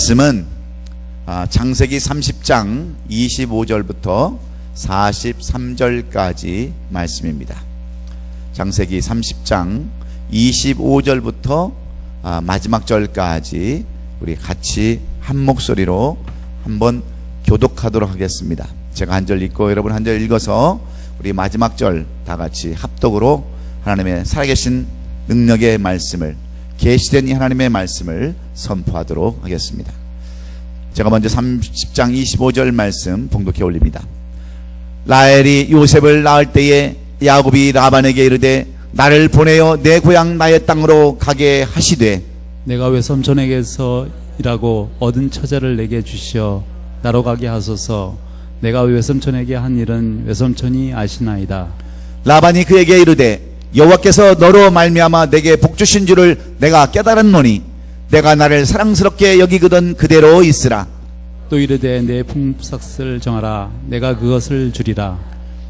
말씀은 창세기 30장 25절부터 43절까지 말씀입니다. 창세기 30장 25절부터 마지막 절까지 우리 같이 한 목소리로 한번 교독하도록 하겠습니다. 제가 한 절 읽고 여러분 한 절 읽어서 우리 마지막 절 다 같이 합독으로 하나님의 살아계신 능력의 말씀을, 계시된 이 하나님의 말씀을 선포하도록 하겠습니다. 제가 먼저 30장 25절 말씀 봉독해 올립니다. 라헬이 요셉을 낳을 때에 야곱이 라반에게 이르되 나를 보내어 내 고향 나의 땅으로 가게 하시되 내가 외삼촌에게서 일하고 얻은 처자를 내게 주시어 나로 가게 하소서. 내가 외삼촌에게 한 일은 외삼촌이 아시나이다. 라반이 그에게 이르되 여호와께서 너로 말미암아 내게 복 주신 줄을 내가 깨달았노니 내가 나를 사랑스럽게 여기거든 그대로 있으라. 또 이르되 내 품삯을 정하라. 내가 그것을 주리라.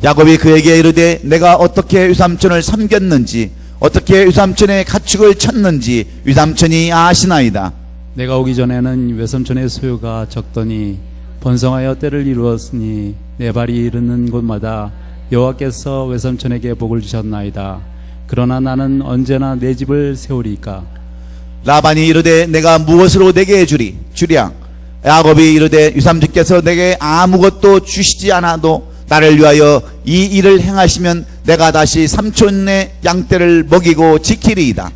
야곱이 그에게 이르되 내가 어떻게 외삼촌을 섬겼는지 어떻게 외삼촌의 가축을 쳤는지 외삼촌이 아시나이다. 내가 오기 전에는 외삼촌의 소유가 적더니 번성하여 때를 이루었으니 내 발이 이르는 곳마다 여호와께서 외삼촌에게 복을 주셨나이다. 그러나 나는 언제나 내 집을 세우리이까. 라반이 이르되 내가 무엇으로 내게 주랴. 야곱이 이르되 외삼촌께서 내게 아무것도 주시지 않아도 나를 위하여 이 일을 행하시면 내가 다시 삼촌의 양떼를 먹이고 지키리이다.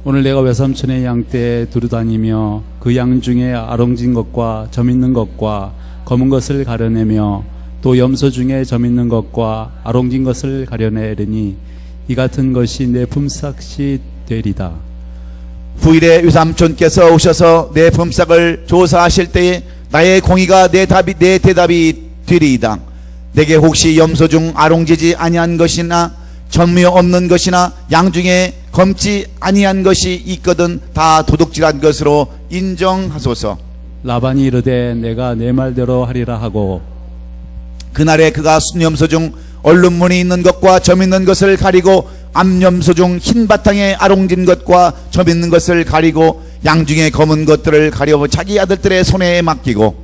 오늘 내가 외삼촌의 양떼에 두루다니며 그 양 중에 아롱진 것과 점 있는 것과 검은 것을 가려내며 또 염소 중에 점 있는 것과 아롱진 것을 가려내리니 이 같은 것이 내 품삯이 되리다. 후일에 외삼촌께서 오셔서 내 품삯을 조사하실 때에 나의 공의가 내 대답이 되리이다. 내게 혹시 염소 중 아롱지지 아니한 것이나 점이 없는 것이나 양 중에 검지 아니한 것이 있거든 다 도둑질한 것으로 인정하소서. 라반이 이르되 내가 내 말대로 하리라 하고 그날에 그가 순염소 중 얼룩무늬 있는 것과 점 있는 것을 가리고 암염소 중 흰 바탕에 아롱진 것과 점 있는 것을 가리고 양 중에 검은 것들을 가려 자기 아들들의 손에 맡기고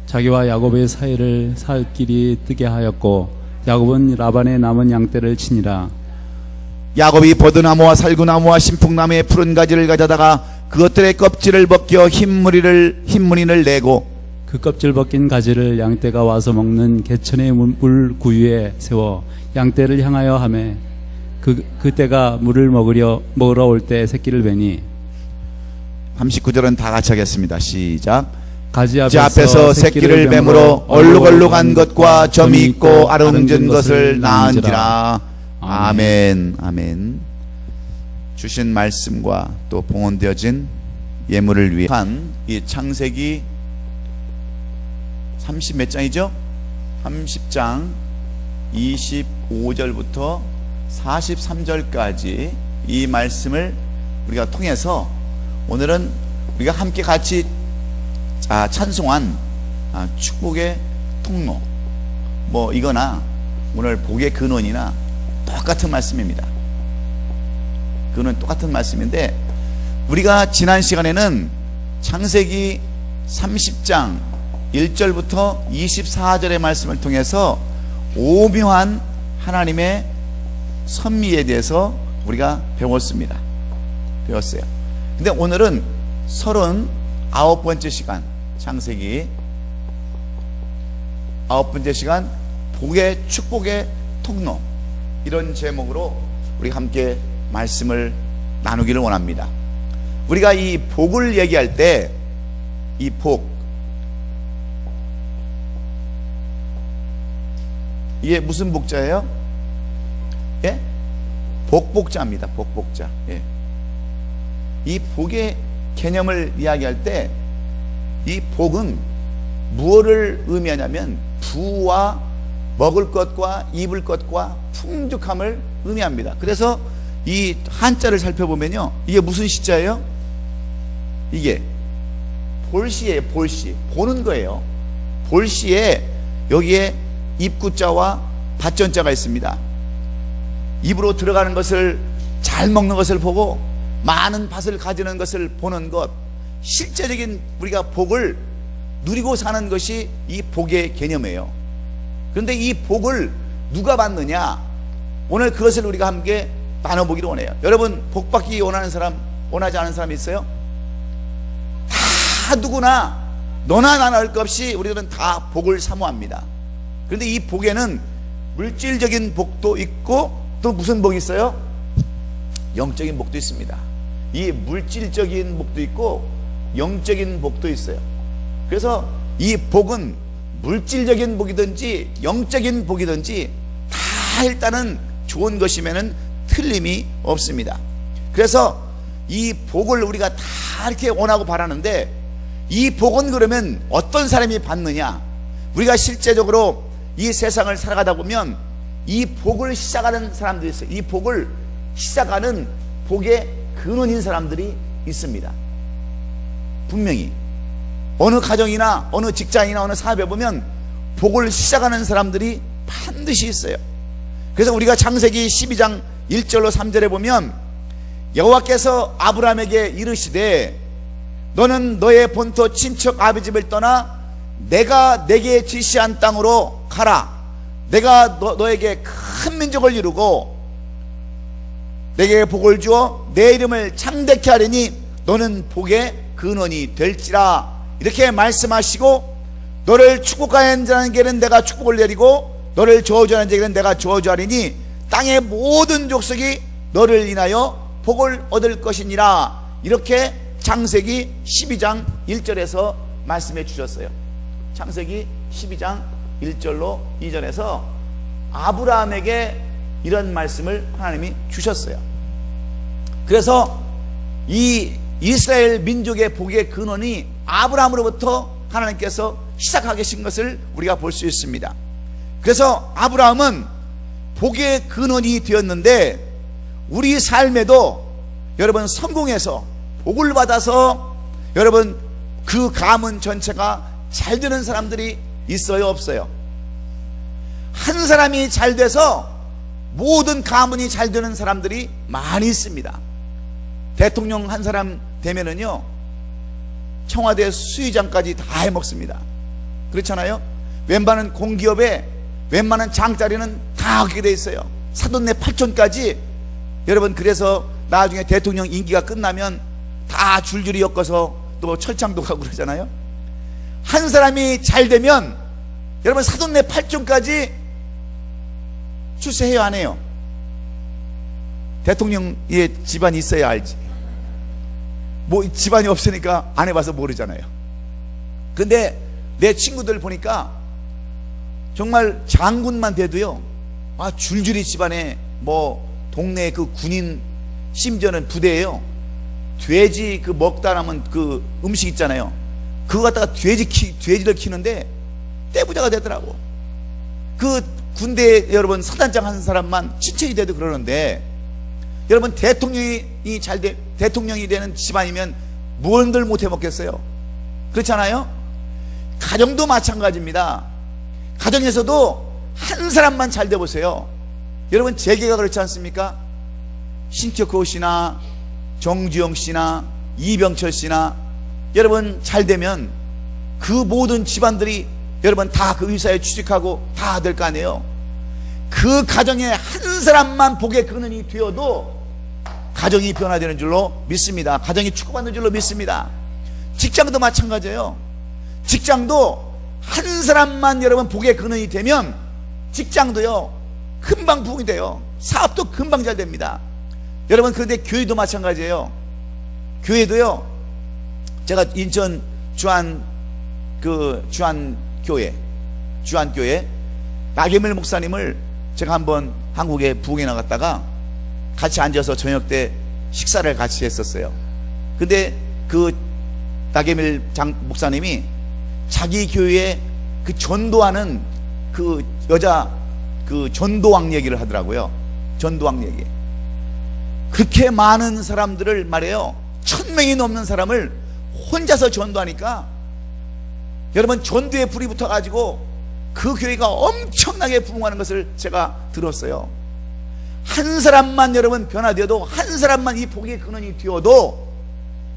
자기와 야곱의 사이를 살 길이 뜨게 하였고 야곱은 라반의 남은 양떼를 치니라. 야곱이 버드나무와 살구나무와 신풍나무의 푸른 가지를 가져다가 그것들의 껍질을 벗겨 흰 무늬를 내고 그 껍질 벗긴 가지를 양떼가 와서 먹는 개천의 물 구유에 세워 양떼를 향하여 하매 그때가 물을 먹으러 올 때 새끼를 베니. 39절은 다 같이 하겠습니다. 시작. 가지 앞에서 새끼를 뱀으로 얼룩얼룩한 것과 점이 있고 아롱진 것을 낳은지라. 아멘. 아멘. 주신 말씀과 또 봉헌되어진 예물을 위한 이 창세기 30 몇 장이죠? 30장 25절부터 43절까지 이 말씀을 우리가 통해서 오늘은 우리가 함께 같이 찬송한 축복의 통로 이거나 오늘 복의 근원이나 똑같은 말씀입니다. 그거는 똑같은 말씀인데 우리가 지난 시간에는 창세기 30장 1절부터 24절의 말씀을 통해서 오묘한 하나님의 선미에 대해서 우리가 배웠어요. 근데 오늘은 39번째 시간 창세기 9번째 시간 복의 축복의 통로, 이런 제목으로 우리 함께 말씀을 나누기를 원합니다. 우리가 이 복을 얘기할 때 이 복, 이게 무슨 복자예요? 예? 복복자입니다. 복복자. 예. 이 복의 개념을 이야기할 때 이 복은 무엇을 의미하냐면 부와 먹을 것과 입을 것과 풍족함을 의미합니다. 그래서 이 한자를 살펴보면요, 이게 무슨 시자예요? 이게 볼시예요. 볼시, 보는 거예요. 볼시에 여기에 입구자와 밭전자가 있습니다. 입으로 들어가는 것을, 잘 먹는 것을 보고 많은 밭을 가지는 것을 보는 것, 실제적인 우리가 복을 누리고 사는 것이 이 복의 개념이에요. 그런데 이 복을 누가 받느냐? 오늘 그것을 우리가 함께 나눠보기를 원해요. 여러분, 복 받기 원하는 사람, 원하지 않은 사람 있어요? 다 누구나 너나 나나 할 것 없이 우리들은 다 복을 사모합니다. 그런데 이 복에는 물질적인 복도 있고 또 무슨 복이 있어요? 영적인 복도 있습니다. 이 물질적인 복도 있고 영적인 복도 있어요. 그래서 이 복은 물질적인 복이든지 영적인 복이든지 다 일단은 좋은 것이면은 틀림이 없습니다. 그래서 이 복을 우리가 다 이렇게 원하고 바라는데, 이 복은 그러면 어떤 사람이 받느냐? 우리가 실제적으로 이 세상을 살아가다 보면 이 복을 시작하는 사람들이 있어요. 이 복을 시작하는 복의 근원인 사람들이 있습니다. 분명히 어느 가정이나 어느 직장이나 어느 사업에 보면 복을 시작하는 사람들이 반드시 있어요. 그래서 우리가 창세기 12장 1절로 3절에 보면 여호와께서 아브라함에게 이르시되 너는 너의 본토 친척 아비 집을 떠나 내가 내게 지시한 땅으로 가라. 내가 너에게 큰 민족을 이루고 내게 복을 주어 내 이름을 창대케 하리니 너는 복의 근원이 될지라. 이렇게 말씀하시고 너를 축복하는 자에게는 내가 축복을 내리고 너를 저주하는 자에게는 내가 저주하리니 땅의 모든 족속이 너를 인하여 복을 얻을 것이니라. 이렇게 창세기 12장 1절에서 말씀해 주셨어요. 창세기 12장 1절로 2절에서 아브라함에게 이런 말씀을 하나님이 주셨어요. 그래서 이 이스라엘 민족의 복의 근원이 아브라함으로부터 하나님께서 시작하신 것을 우리가 볼 수 있습니다. 그래서 아브라함은 복의 근원이 되었는데, 우리 삶에도 여러분 성공해서 복을 받아서 여러분 그 가문 전체가 잘 되는 사람들이 있어요, 없어요? 한 사람이 잘 돼서 모든 가문이 잘 되는 사람들이 많이 있습니다. 대통령 한 사람 되면은요 청와대 수의장까지 다 해먹습니다. 그렇잖아요? 웬만한 공기업에 웬만한 장자리는 다 하게 돼 있어요. 사돈네 팔촌까지. 여러분, 그래서 나중에 대통령 임기가 끝나면 다 줄줄이 엮어서 또 철창도 가고 그러잖아요. 한 사람이 잘 되면 여러분 사돈네 팔촌까지 출세해요, 안 해요? 대통령의 집안이 있어야 알지. 뭐 집안이 없으니까 안 해봐서 모르잖아요. 근데 내 친구들 보니까 정말 장군만 돼도요 줄줄이 집안에 뭐 동네 그 군인, 심지어는 부대에요 돼지 그 먹다 남은 그 음식 있잖아요. 그거 갖다가 돼지를 키는데 떼부자가 되더라고. 그 군대 여러분 사단장 한 사람만 친척이 돼도 그러는데, 여러분 대통령이 되는 집안이면 무언들 못해 먹겠어요? 그렇잖아요? 가정도 마찬가지입니다. 가정에서도 한 사람만 잘 돼 보세요. 여러분, 재계가 그렇지 않습니까? 신격호 씨나 정주영 씨나 이병철 씨나 여러분 잘 되면 그 모든 집안들이 여러분 다 그 회사에 취직하고 다 될 거 아니에요. 그 가정에 한 사람만 복의 근원이 되어도 가정이 변화되는 줄로 믿습니다. 가정이 축복받는 줄로 믿습니다. 직장도 마찬가지예요. 직장도 한 사람만 여러분 복의 근원이 되면 직장도요 금방 부흥이 돼요. 사업도 금방 잘 됩니다. 여러분, 그런데 교회도 마찬가지예요. 교회도요, 제가 인천 주안교회 나계밀 목사님을 제가 한번 한국에 부흥에 나갔다가 같이 앉아서 저녁 때 식사를 같이 했었어요. 근데 그 나계밀 목사님이 자기 교회에 그 전도하는 그 여자 그 전도왕 얘기를 하더라고요. 전도왕 얘기. 그렇게 많은 사람들을 말해요. 1000명이 넘는 사람을 혼자서 전도하니까 여러분 전도에 불이 붙어가지고 그 교회가 엄청나게 부흥하는 것을 제가 들었어요. 한 사람만 여러분 변화되어도, 한 사람만 이 복의 근원이 되어도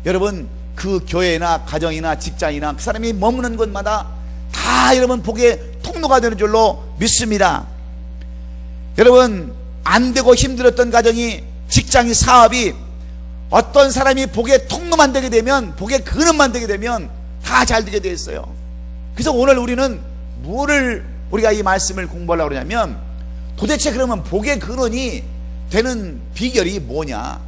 여러분 그 교회나 가정이나 직장이나 그 사람이 머무는 곳마다 다 여러분 복의 통로가 되는 줄로 믿습니다. 여러분, 안 되고 힘들었던 가정이, 직장이, 사업이 어떤 사람이 복의 통로만 되게 되면, 복의 근원만 되게 되면 다 잘 되게 되어 있어요. 그래서 오늘 우리는 뭐를 우리가 이 말씀을 공부하려고 그러냐면, 도대체 그러면 복의 근원이 되는 비결이 뭐냐,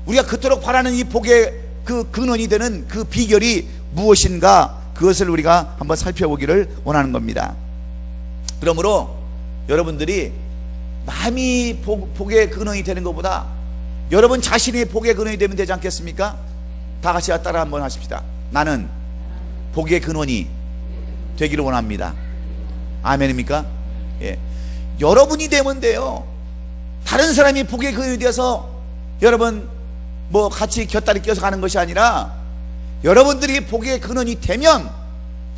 우리가 그토록 바라는 이 복의 그 근원이 되는 그 비결이 무엇인가, 그것을 우리가 한번 살펴보기를 원하는 겁니다. 그러므로 여러분들이 남이 복의 근원이 되는 것보다 여러분 자신이 복의 근원이 되면 되지 않겠습니까? 다 같이 따라 한번 하십시다. 나는 복의 근원이 되기를 원합니다. 아멘입니까? 예. 여러분이 되면 돼요. 다른 사람이 복의 근원이 되어서 여러분 뭐 같이 곁다리 껴서 가는 것이 아니라, 여러분들이 복의 근원이 되면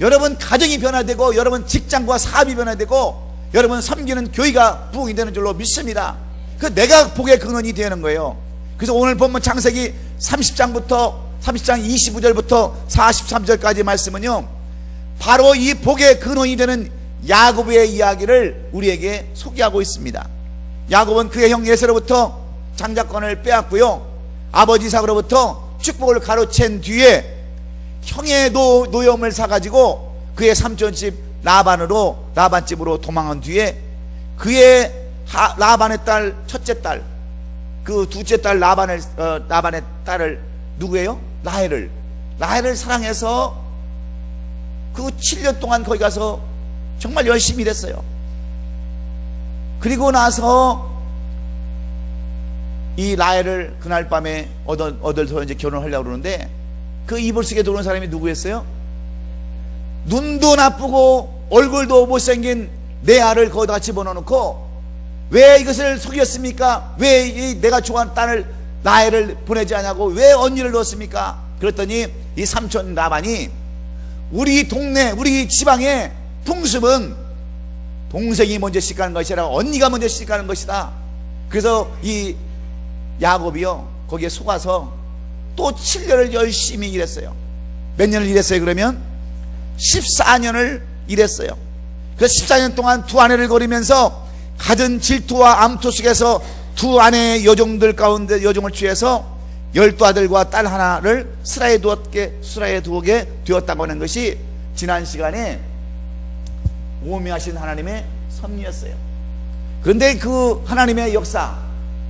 여러분 가정이 변화되고, 여러분 직장과 사업이 변화되고, 여러분 섬기는 교회가 부흥이 되는 줄로 믿습니다. 그 내가 복의 근원이 되는 거예요. 그래서 오늘 본문 창세기 30장 25절부터 43절까지 말씀은요, 바로 이 복의 근원이 되는 야곱의 이야기를 우리에게 소개하고 있습니다. 야곱은 그의 형 에서로부터 장자권을 빼앗고요, 아버지 이삭으로부터 축복을 가로챈 뒤에 형의 노염을 사가지고 그의 삼촌집 라반집으로 도망한 뒤에 그의 라반의 딸, 첫째 딸, 그 둘째 딸 라반의 딸을 누구예요? 라헬을 사랑해서 그 7년 동안 거기 가서 정말 열심히 일했어요. 그리고 나서 이 라헬을 그날 밤에 얻어서 이제 결혼하려고 그러는데, 그 이불 속에 들어온 사람이 누구였어요? 눈도 나쁘고 얼굴도 못생긴 레아를 거기다 집어넣어놓고, 왜 이것을 속였습니까? 왜 내가 좋아하는 딸을 라헬을 보내지 않냐고 왜 언니를 넣었습니까? 그랬더니 이 삼촌 라반이, 우리 동네, 우리 지방의 풍습은 동생이 먼저 시집가는 것이라 언니가 먼저 시집가는 것이다. 그래서 이 야곱이요, 거기에 속아서 또 7년을 열심히 일했어요. 몇 년을 일했어요? 그러면 14년을 일했어요. 그래서 14년 동안 두 아내를 거리면서 갖은 질투와 암투 속에서 두 아내의 여종들 가운데 여종을 취해서 12아들과 딸 하나를 수라에 두게 되었다고 하는 것이 지난 시간에 오묘하신 하나님의 섭리였어요. 그런데 그 하나님의 역사,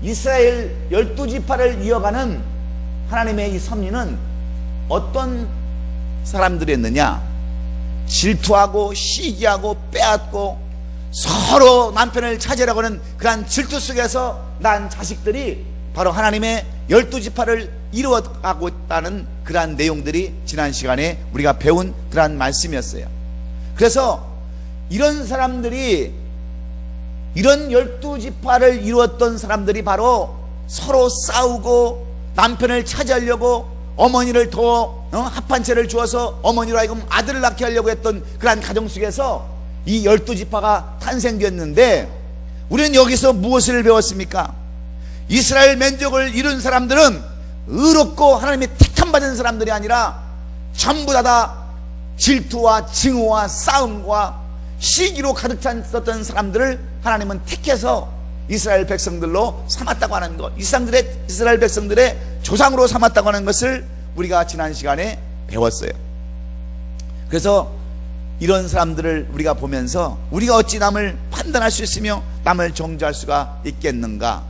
이스라엘 12지파를 이어가는 하나님의 이 섭리는 어떤 사람들이었느냐? 질투하고 시기하고 빼앗고 서로 남편을 찾으려고 하는 그러한 질투 속에서 난 자식들이 바로 하나님의 12지파를 이루어가고 있다는 그러한 내용들이 지난 시간에 우리가 배운 그러한 말씀이었어요. 그래서 이런 사람들이, 이런 12지파를 이루었던 사람들이 바로 서로 싸우고 남편을 차지하려고 어머니를 더 합한채를 주어서 어머니로 하여금 아들을 낳게 하려고 했던 그러한 가정 속에서 이 12지파가 탄생되었는데, 우리는 여기서 무엇을 배웠습니까? 이스라엘 민족을 이룬 사람들은 의롭고 하나님의 택함받은 사람들이 아니라 전부 다 질투와 증오와 싸움과 시기로 가득 찼었던 사람들을 하나님은 택해서 이스라엘 백성들로 삼았다고 하는 것, 이스라엘 백성들의 조상으로 삼았다고 하는 것을 우리가 지난 시간에 배웠어요. 그래서 이런 사람들을 우리가 보면서 우리가 어찌 남을 판단할 수 있으며 남을 정죄할 수가 있겠는가?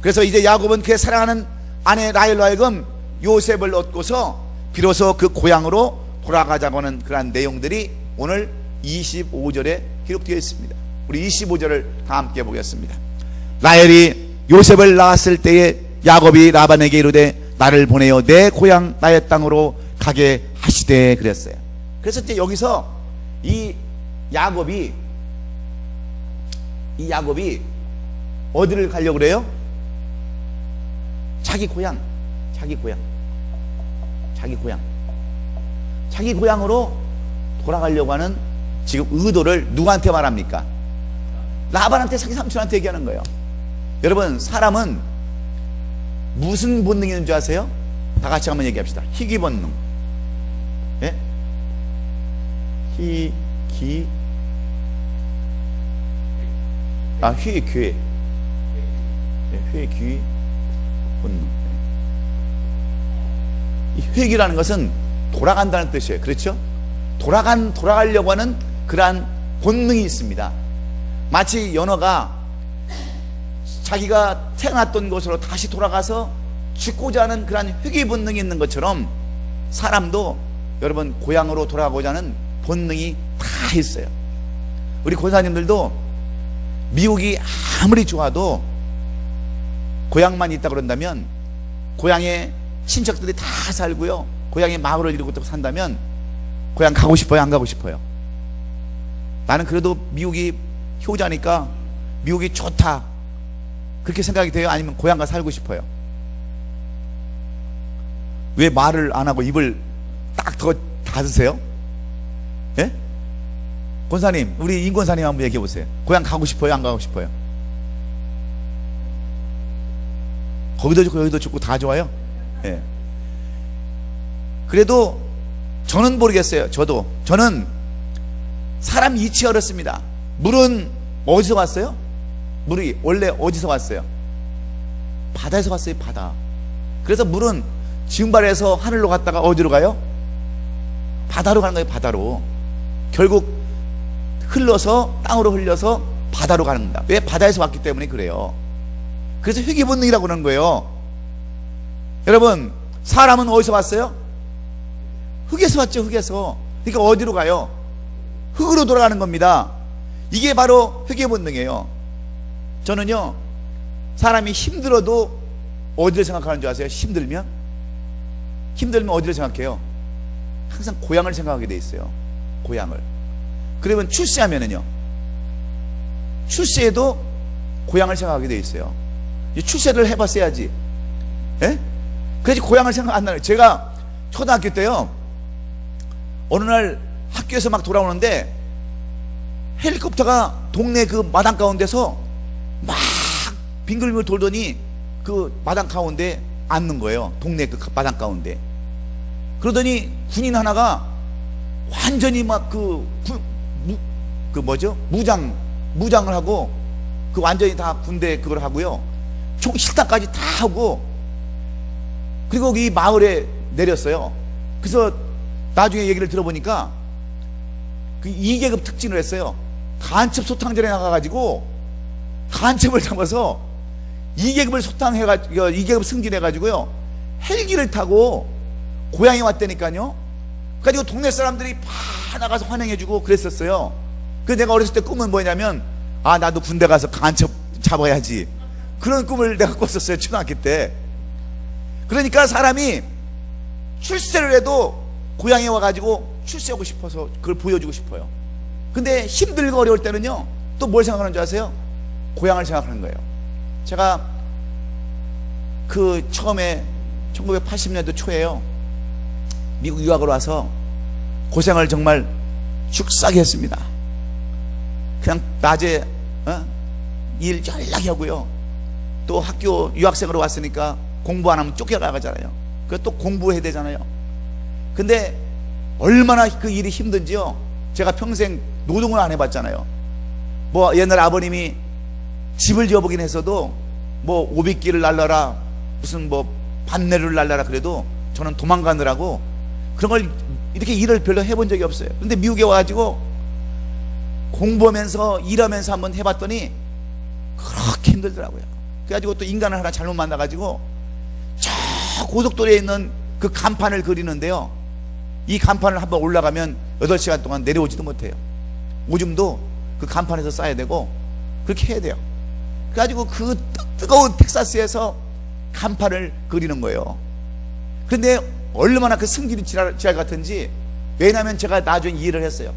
그래서 이제 야곱은 그의 사랑하는 아내 라헬로 하여금 요셉을 얻고서 비로소 그 고향으로 돌아가자고 하는 그러한 내용들이 오늘 25절에 기록되어 있습니다. 우리 25절을 다 함께 보겠습니다. 라헬이 요셉을 낳았을 때에 야곱이 라반에게 이르되 나를 보내어 내 고향 나의 땅으로 가게 하시되 그랬어요. 그래서 이제 여기서 이 야곱이 어디를 가려고 그래요? 자기 고향으로 돌아가려고 하는 지금 의도를 누구한테 말합니까? 라반한테, 자기 삼촌한테 얘기하는 거예요. 여러분, 사람은 무슨 본능이 있는 줄 아세요? 다 같이 한번 얘기합시다. 희귀 본능. 예? 희귀 희귀 회귀 본능. 이 회귀라는 것은 돌아간다는 뜻이에요. 그렇죠? 돌아가려고 하는 그러한 본능이 있습니다. 마치 연어가 자기가 태어났던 곳으로 다시 돌아가서 죽고자 하는 그러한 회귀 본능이 있는 것처럼 사람도 여러분 고향으로 돌아가고자 하는 본능이 다 있어요. 우리 권사님들도 미국이 아무리 좋아도 고향만 있다 그런다면, 고향에 친척들이 다 살고요, 고향에 마을을 이루고 산다면 고향 가고 싶어요, 안 가고 싶어요? 나는 그래도 미국이 효자니까 미국이 좋다 그렇게 생각이 돼요? 아니면 고향 가서 살고 싶어요? 왜 말을 안 하고 입을 딱 더 닫으세요? 예? 권사님, 우리 임권사님 한번 얘기해 보세요. 고향 가고 싶어요, 안 가고 싶어요? 거기도 좋고 여기도 좋고 다 좋아요? 예. 그래도 저는 모르겠어요. 저는 사람 이치 어렵습니다. 물은 어디서 왔어요? 물이 원래 어디서 왔어요? 바다에서 왔어요. 바다. 그래서 물은 지금발에서 하늘로 갔다가 어디로 가요? 바다로 가는 거예요. 바다로. 결국 흘러서, 땅으로 흘려서 바다로 가는 겁니다. 왜? 바다에서 왔기 때문에 그래요. 그래서 회귀본능이라고 그러는 거예요. 여러분, 사람은 어디서 왔어요? 흙에서 왔죠. 흙에서. 그러니까 어디로 가요? 흙으로 돌아가는 겁니다. 이게 바로 회귀본능이에요. 저는요, 사람이 힘들어도 어디를 생각하는 줄 아세요? 힘들면 어디를 생각해요? 항상 고향을 생각하게 돼 있어요. 고향을. 그러면 출세하면은요, 출세에도 고향을 생각하게 돼 있어요. 출세를 해봤어야지. 예? 그래야지 고향을 생각 안 나요. 제가 초등학교 때요, 어느 날 학교에서 막 돌아오는데 헬리콥터가 동네 그 마당 가운데서 막 빙글빙글 돌더니 그 마당 가운데 앉는 거예요. 동네 그 마당 가운데. 그러더니 군인 하나가 완전히 막 무장을 하고, 그 완전히 다 군대 그걸 하고요, 총 식당까지 다 하고, 그리고 이 마을에 내렸어요. 그래서 나중에 얘기를 들어보니까 그 2계급 특진을 했어요. 간첩 소탕전에 나가가지고 간첩을 잡아서 2계급을 소탕해가지고 2계급 승진해가지고요, 헬기를 타고 고향에 왔다니까요. 그래가지고 동네 사람들이 다 나가서 환영해주고 그랬었어요. 그래서 내가 어렸을 때 꿈은 뭐냐면, 나도 군대 가서 간첩 잡아야지, 그런 꿈을 내가 꿨었어요, 초등학교 때. 그러니까 사람이 출세를 해도 고향에 와가지고 출세하고 싶어서 그걸 보여주고 싶어요. 근데 힘들고 어려울 때는요, 또 뭘 생각하는 줄 아세요? 고향을 생각하는 거예요. 제가 그 처음에 1980년도 초에요, 미국 유학을 와서 고생을 정말 죽싸게 했습니다. 그냥 낮에 일 연락이 하고요, 또 학교 유학생으로 왔으니까 공부 안 하면 쫓겨나가잖아요. 그래서 또 공부해야 되잖아요. 근데 얼마나 그 일이 힘든지요, 제가 평생 노동을 안 해봤잖아요. 뭐 옛날 아버님이 집을 지어보긴 했어도 뭐 오비끼를 날라라, 무슨 뭐 반내를 날라라 그래도 저는 도망가느라고 그런 걸 이렇게 일을 별로 해본 적이 없어요. 근데 미국에 와가지고 공부하면서 일하면서 한번 해봤더니 그렇게 힘들더라고요. 그래가지고 또 인간을 하나 잘못 만나가지고 저 고속도로에 있는 그 간판을 그리는데요, 이 간판을 한번 올라가면 8시간 동안 내려오지도 못해요. 오줌도 그 간판에서 싸야 되고 그렇게 해야 돼요. 그래가지고 그 뜨거운 텍사스에서 간판을 그리는 거예요. 근데 얼마나 그 승질이 지랄 같은지, 왜냐하면 제가 나중에 이해를 했어요.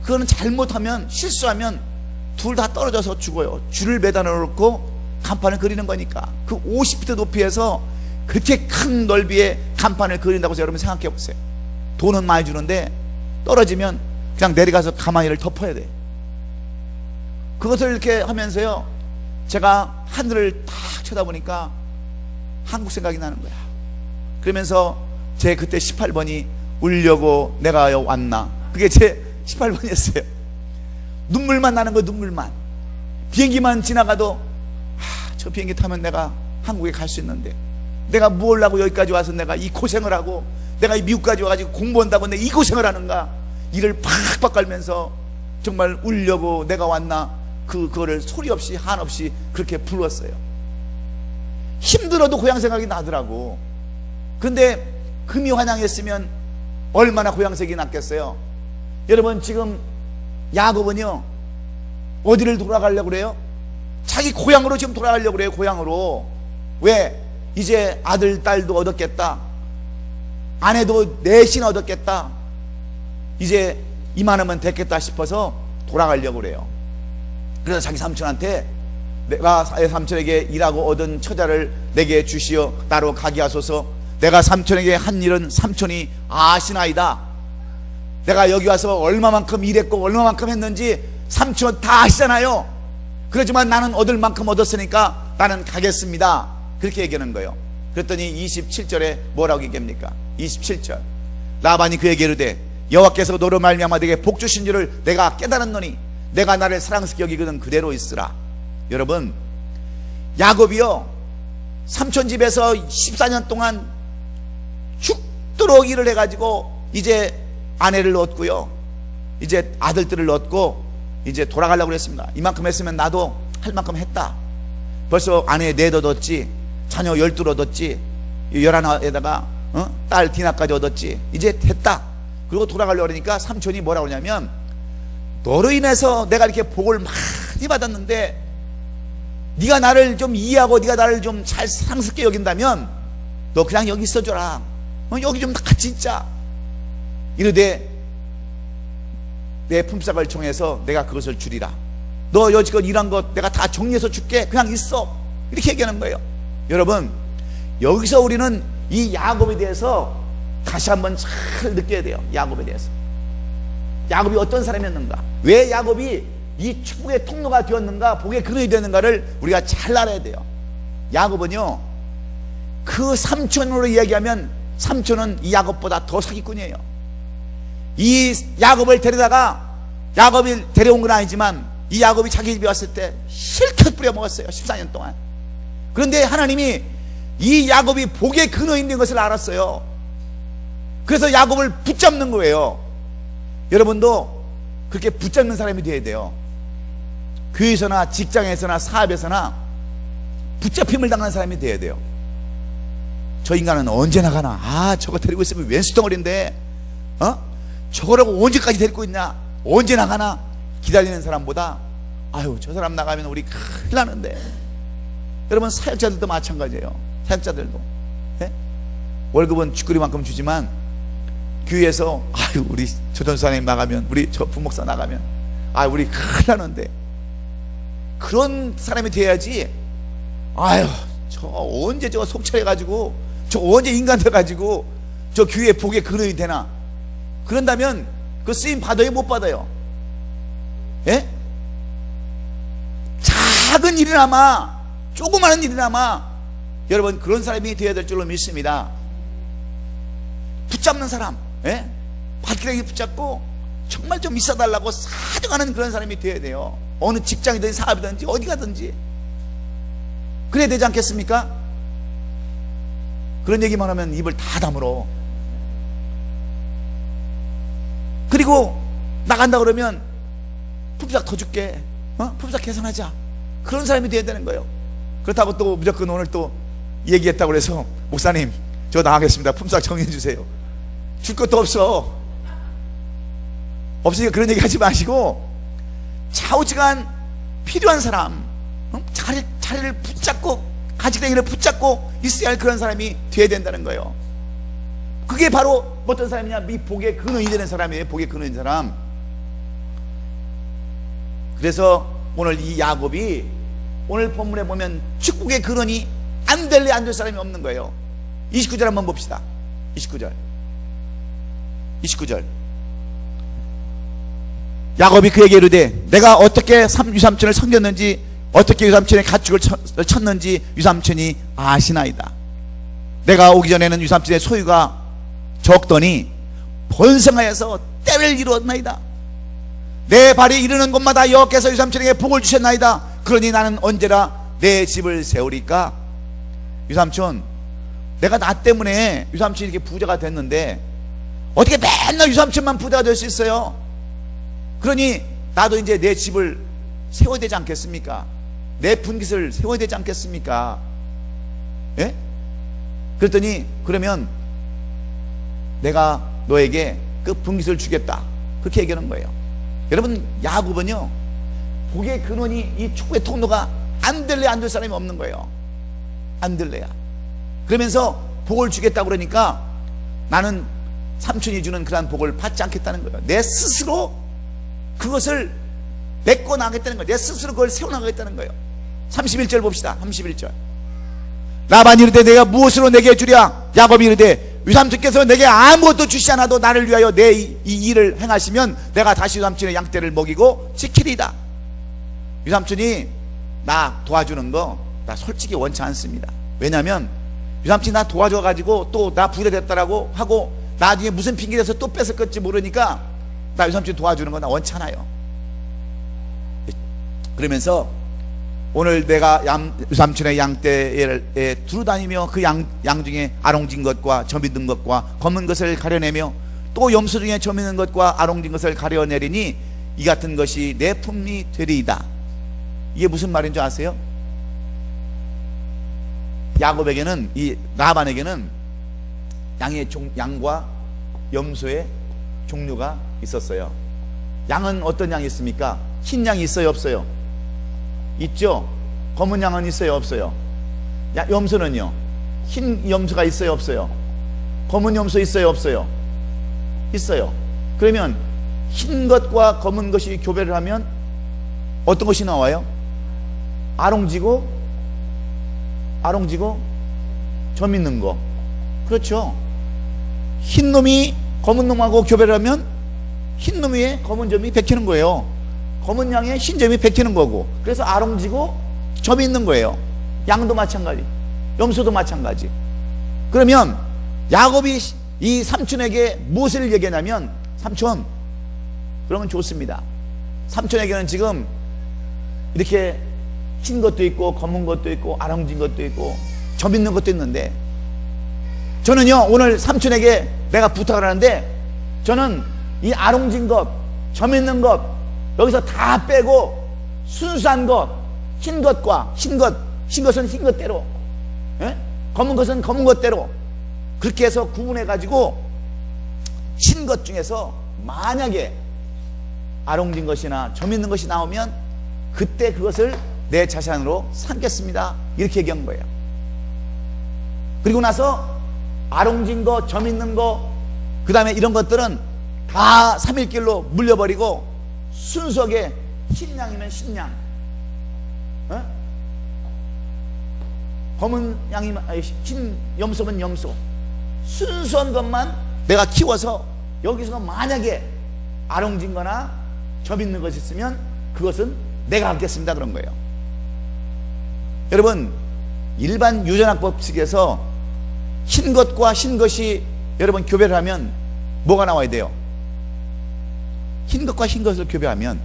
그거는 잘못하면, 실수하면 둘 다 떨어져서 죽어요. 줄을 매달아 놓고 간판을 그리는 거니까. 그 50피트 높이에서 그렇게 큰 넓이의 간판을 그린다고 여러분 생각해 보세요. 돈은 많이 주는데 떨어지면 그냥 내려가서 가만히를 덮어야 돼. 그것을 이렇게 하면서요, 제가 하늘을 딱 쳐다보니까 한국 생각이 나는 거야. 그러면서 제 그때 18번이 울려고 내가 왔나, 그게 제 18번이었어요. 눈물만 나는 거예요. 눈물만. 비행기만 지나가도 저 비행기 타면 내가 한국에 갈 수 있는데, 내가 뭘 하고 여기까지 와서 내가 이 고생을 하고, 내가 이 미국까지 와가지고 공부한다고 내가 이 고생을 하는가, 이를 팍팍 깔면서 정말 울려고 내가 왔나, 그거를 소리 없이 한없이 그렇게 불렀어요. 힘들어도 고향 생각이 나더라고. 근데 금이 환영했으면 얼마나 고향 생각이 났겠어요. 여러분, 지금 야곱은요 어디를 돌아가려고 그래요? 자기 고향으로 지금 돌아가려고 그래요. 고향으로. 왜? 이제 아들 딸도 얻었겠다, 아내도 넷이나 얻었겠다, 이제 이만하면 됐겠다 싶어서 돌아가려고 그래요. 그래서 자기 삼촌한테 내가 삼촌에게 일하고 얻은 처자를 내게 주시어 나로 가게 하소서. 내가 삼촌에게 한 일은 삼촌이 아시나이다. 내가 여기 와서 얼마만큼 일했고 얼마만큼 했는지 삼촌 다 아시잖아요. 그렇지만 나는 얻을 만큼 얻었으니까 나는 가겠습니다. 그렇게 얘기하는 거예요. 그랬더니 27절에 뭐라고 얘기합니까? 27절. 라반이 그에게 이르되 여호와께서 너로 말미암아 내게 복 주신 줄을 내가 깨달았노니 내가 나를 사랑스럽게 여기거든 그대로 있으라. 여러분, 야곱이요 삼촌 집에서 14년 동안 죽도록 일을 해가지고 이제 아내를 얻고요, 이제 아들들을 얻고 이제 돌아가려고 그랬습니다. 이만큼 했으면 나도 할 만큼 했다. 벌써 아내 넷 얻었지, 자녀 12 얻었지, 11에다가 딸 디나까지 얻었지, 이제 됐다. 그리고 돌아가려고 그러니까 삼촌이 뭐라고 그러냐면, 너로 인해서 내가 이렇게 복을 많이 받았는데 네가 나를 좀 이해하고 네가 나를 좀 잘 사랑스럽게 여긴다면 너 그냥 여기 있어줘라. 여기 좀 같이 있자. 이르되 내 품삯을 총해서 내가 그것을 주리라. 너 여지껏 일한 것 내가 다 정리해서 줄게. 그냥 있어. 이렇게 얘기하는 거예요. 여러분, 여기서 우리는 이 야곱에 대해서 다시 한번 잘 느껴야 돼요. 야곱에 대해서. 야곱이 어떤 사람이었는가, 왜 야곱이 이 축복의 통로가 되었는가, 복의 근원이 되었는가를 우리가 잘 알아야 돼요. 야곱은요 그 삼촌으로 이야기하면 삼촌은 이 야곱보다 더 사기꾼이에요. 이 야곱을 데려다가, 야곱이 데려온 건 아니지만 이 야곱이 자기 집에 왔을 때 실컷 뿌려먹었어요. 14년 동안. 그런데 하나님이 이 야곱이 복의 근원이 된 것을 알았어요. 그래서 야곱을 붙잡는 거예요. 여러분도 그렇게 붙잡는 사람이 되어야 돼요. 교회에서나 직장에서나 사업에서나 붙잡힘을 당하는 사람이 되어야 돼요. 저 인간은 언제 나가나, 저거 데리고 있으면 왼수덩어리인데 저거라고 언제까지 데리고 있냐, 언제 나가나 기다리는 사람보다 아유 저 사람 나가면 우리 큰일 나는데. 여러분, 사역자들도 마찬가지예요. 사역자들도 월급은 쥐꾸리만큼 주지만 교회에서 아유 우리 저 전사님 나가면, 우리 저 부목사 나가면 우리 큰일 나는데, 그런 사람이 돼야지. 아유 저 언제 저거 속철해가지고, 저 언제 인간 돼가지고 저 교회 복의 근원이 되나. 그런다면 그 쓰임 받아요, 못 받아요? 예? 작은 일이나마, 조그마한 일이나마 여러분 그런 사람이 되어야 될 줄로 믿습니다. 붙잡는 사람, 발기레기 붙잡고 정말 좀 있어달라고 사정하는 그런 사람이 되어야 돼요. 어느 직장이든지 사업이든지 어디 가든지 그래야 되지 않겠습니까? 그런 얘기만 하면 입을 다 다물어. 그리고 나간다 그러면 품삯 더 줄게, 품삯 계산하자. 그런 사람이 되어야 되는 거예요. 그렇다고 또 무조건 오늘 또 얘기했다고 그래서 목사님 저 나가겠습니다, 품삯 정해 주세요. 줄 것도 없어. 없으니까 그런 얘기 하지 마시고 좌우지간 필요한 사람, 자리를 붙잡고 가지랭이를 붙잡고 있어야 할 그런 사람이 돼야 된다는 거예요. 그게 바로 어떤 사람이냐, 미 복의 근원이 되는 사람이에요. 복의 근원인 사람. 그래서 오늘 이 야곱이 오늘 본문에 보면 축복의 근원이 안 될래 안 될 사람이 없는 거예요. 29절 한번 봅시다. 29절 야곱이 그에게 이르되 내가 어떻게 유삼촌을 섬겼는지, 어떻게 유삼촌의 가축을 쳤는지 유삼촌이 아시나이다. 내가 오기 전에는 유삼촌의 소유가 적더니 번성하여서 때를 이루었나이다. 내 발이 이르는 곳마다 여호와께서 유삼촌에게 복을 주셨나이다. 그러니 나는 언제나 내 집을 세우리까. 유삼촌, 내가 나 때문에 유삼촌이 이렇게 부자가 됐는데 어떻게 맨날 유삼촌만 부자가 될 수 있어요? 그러니 나도 이제 내 집을 세워야 되지 않겠습니까? 내 분깃을 세워야 되지 않겠습니까? 예? 그랬더니 그러면 내가 너에게 그 분깃을 주겠다, 그렇게 얘기하는 거예요. 여러분, 야곱은요, 복의 근원이 이 축복의 통로가 안 될래 안 될 사람이 없는 거예요. 안 될래야. 그러면서 복을 주겠다고 그러니까 나는 삼촌이 주는 그러한 복을 받지 않겠다는 거예요. 내 스스로 그것을 메꿔 나가겠다는 거예요. 내 스스로 그걸 세워나가겠다는 거예요. 31절 봅시다. 31절. 라반이 이르되 내가 무엇으로 내게 주랴? 야곱이 이르되 유삼촌께서 내게 아무것도 주시지 않아도 나를 위하여 내 이 일을 행하시면 내가 다시 유삼촌의 양떼를 먹이고 지키리이다. 유삼촌이 나 도와주는 거 나 솔직히 원치 않습니다. 왜냐하면 유삼촌이 나 도와줘가지고 또 나 부자 됐다라고 하고 나중에 무슨 핑계대서 또 뺏을지 모르니까 나 유삼촌 도와주는 거 나 원치 않아요. 그러면서 오늘 내가 유삼촌의 양떼에 두루 다니며 그 양 중에 아롱진 것과 점 있는 것과 검은 것을 가려내며 또 염소 중에 점 있는 것과 아롱진 것을 가려내리니 이 같은 것이 내 품이 되리이다. 이게 무슨 말인 줄 아세요? 야곱에게는, 이 라반에게는 양과 염소의 종류가 있었어요. 양은 어떤 양이 있습니까? 흰 양이 있어요, 없어요? 있죠. 검은 양은 있어요, 없어요? 염소는요, 흰 염소가 있어요, 없어요? 검은 염소 있어요, 없어요? 있어요. 그러면 흰 것과 검은 것이 교배를 하면 어떤 것이 나와요? 아롱지고 점 있는 거. 그렇죠. 흰 놈이 검은 놈하고 교배를 하면 흰 놈 위에 검은 점이 베끼는 거예요. 검은 양에 흰 점이 베끼는 거고, 그래서 아롱지고 점이 있는 거예요. 양도 마찬가지, 염소도 마찬가지. 그러면 야곱이 이 삼촌에게 무엇을 얘기하냐면, 삼촌, 그러면 좋습니다. 삼촌에게는 지금 이렇게 흰 것도 있고 검은 것도 있고 아롱진 것도 있고 점 있는 것도 있는데, 저는요 오늘 삼촌에게 내가 부탁을 하는데, 저는 이 아롱진 것, 점 있는 것 여기서 다 빼고 순수한 것, 흰 것과 흰 것은 흰 것대로, 예? 검은 것은 검은 것대로 그렇게 해서 구분해 가지고 흰 것 중에서 만약에 아롱진 것이나 점 있는 것이 나오면 그때 그것을 내 자산으로 삼겠습니다, 이렇게 얘기한 거예요. 그리고 나서 아롱진 거, 점 있는 거, 그 다음에 이런 것들은 다 3일길로 물려버리고 순수하게 흰양이면 흰양, 어? 검은 양이면, 흰 염소면 염소, 순수한 것만 내가 키워서 여기서 만약에 아롱진 거나 점 있는 것이 있으면 그것은 내가 갖겠습니다, 그런 거예요. 여러분, 일반 유전학 법칙에서 흰 것과 흰 것이 여러분 교배를 하면 뭐가 나와야 돼요? 흰 것과 흰 것을 교배하면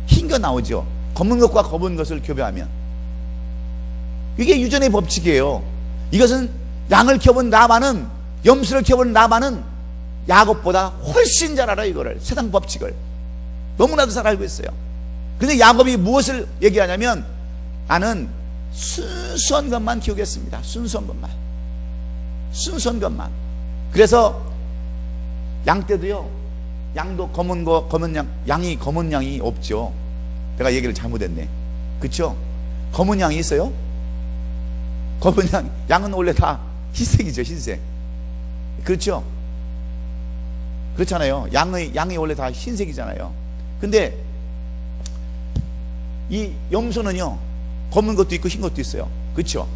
흰 것 나오죠. 검은 것과 검은 것을 교배하면. 이게 유전의 법칙이에요. 이것은 양을 키워본 라반은, 염소를 키워본 라반은 야곱보다 훨씬 잘 알아요. 이거를, 세상 법칙을 너무나도 잘 알고 있어요. 근데 야곱이 무엇을 얘기하냐면, 나는 순수한 것만 키우겠습니다. 순수한 것만. 순수한 것만. 그래서 양 때도요, 양도 검은 거, 검은 양, 양이 검은 양이 없죠. 내가 얘기를 잘못했네. 그쵸? 검은 양이 있어요? 검은 양, 양은 원래 다 흰색이죠, 흰색. 그렇죠? 그렇잖아요. 양이 원래 다 흰색이잖아요. 근데 이 염소는요, 검은 것도 있고 흰 것도 있어요. 그렇죠?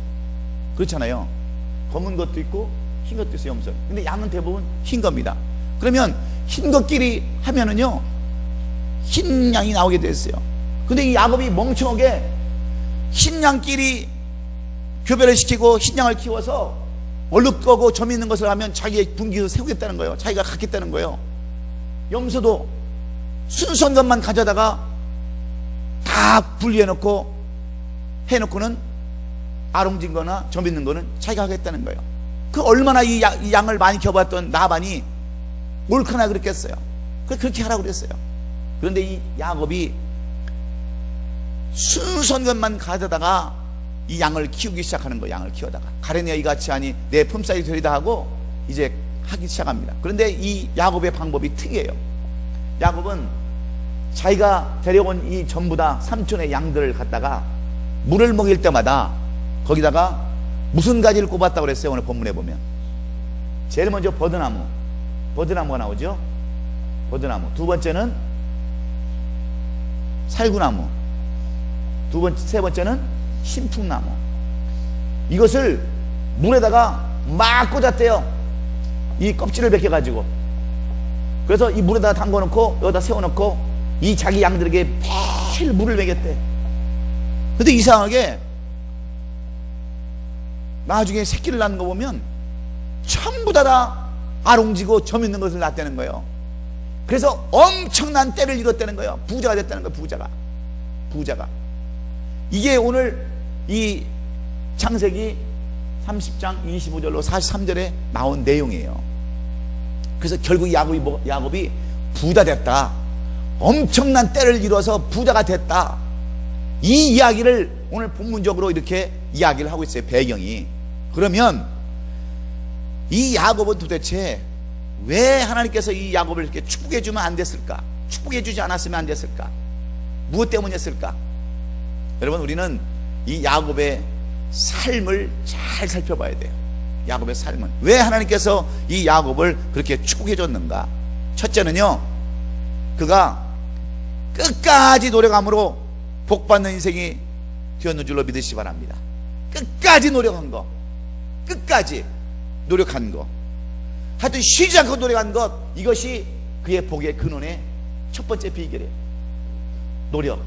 그렇잖아요. 검은 것도 있고 흰 것도 있어요, 염소. 근데 양은 대부분 흰 겁니다. 그러면 흰 것끼리 하면은요, 흰 양이 나오게 됐어요. 근데 이 야곱이 멍청하게 흰 양끼리 교배를 시키고 흰 양을 키워서 얼룩거고 점 있는 것을 하면 자기의 분기를 세우겠다는 거예요. 자기가 갖겠다는 거예요. 염소도 순수한 것만 가져다가 다 분리해놓고 해놓고는 아롱진 거나 점 있는 거는 자기가 하겠다는 거예요. 그 얼마나 이 양을 많이 키워봤던 나반이 옳거나 그랬겠어요. 그렇게 하라고 그랬어요. 그런데 이 야곱이 순수한 것만 가져다가 이 양을 키우기 시작하는 거예요. 양을 키우다가 가련이야 이같이 하니 내 품삯이 되리다 하고 이제 하기 시작합니다. 그런데 이 야곱의 방법이 특이해요. 야곱은 자기가 데려온 이 전부 다 삼촌의 양들을 갖다가 물을 먹일 때마다 거기다가 무슨 가지를 꼽았다고 그랬어요? 오늘 본문에 보면 제일 먼저 버드나무가 나오죠. 버드나무. 두 번째는 살구나무. 세 번째는 신풍나무. 이것을 물에다가 막 꽂았대요. 이 껍질을 벗겨가지고. 그래서 이 물에다가 담궈놓고 여기다 세워놓고 이 자기 양들에게 매일 물을 먹였대. 근데 이상하게 나중에 새끼를 낳는 거 보면 전부 다 아롱지고 점 있는 것을 낳았다는 거예요. 그래서 엄청난 때를 이뤘다는 거예요. 부자가 됐다는 거예요. 부자가. 이게 오늘 이 창세기 30장 25절로 43절에 나온 내용이에요. 그래서 결국 야곱이 부자 됐다, 엄청난 때를 이뤄서 부자가 됐다, 이 이야기를 오늘 본문적으로 이렇게 이야기를 하고 있어요. 배경이. 그러면 이 야곱은 도대체 왜 하나님께서 이 야곱을 이렇게 축복해 주면 안 됐을까? 축복해 주지 않았으면 안 됐을까? 무엇 때문이었을까? 여러분, 우리는 이 야곱의 삶을 잘 살펴봐야 돼요. 야곱의 삶은 왜 하나님께서 이 야곱을 그렇게 축복해 줬는가? 첫째는요, 그가 끝까지 노력함으로 복받는 인생이 되었는 줄로 믿으시기 바랍니다. 끝까지 노력한 거, 끝까지 노력한 거, 하여튼 쉬지 않고 노력한 것, 이것이 그의 복의 근원의 첫 번째 비결이에요. 노력.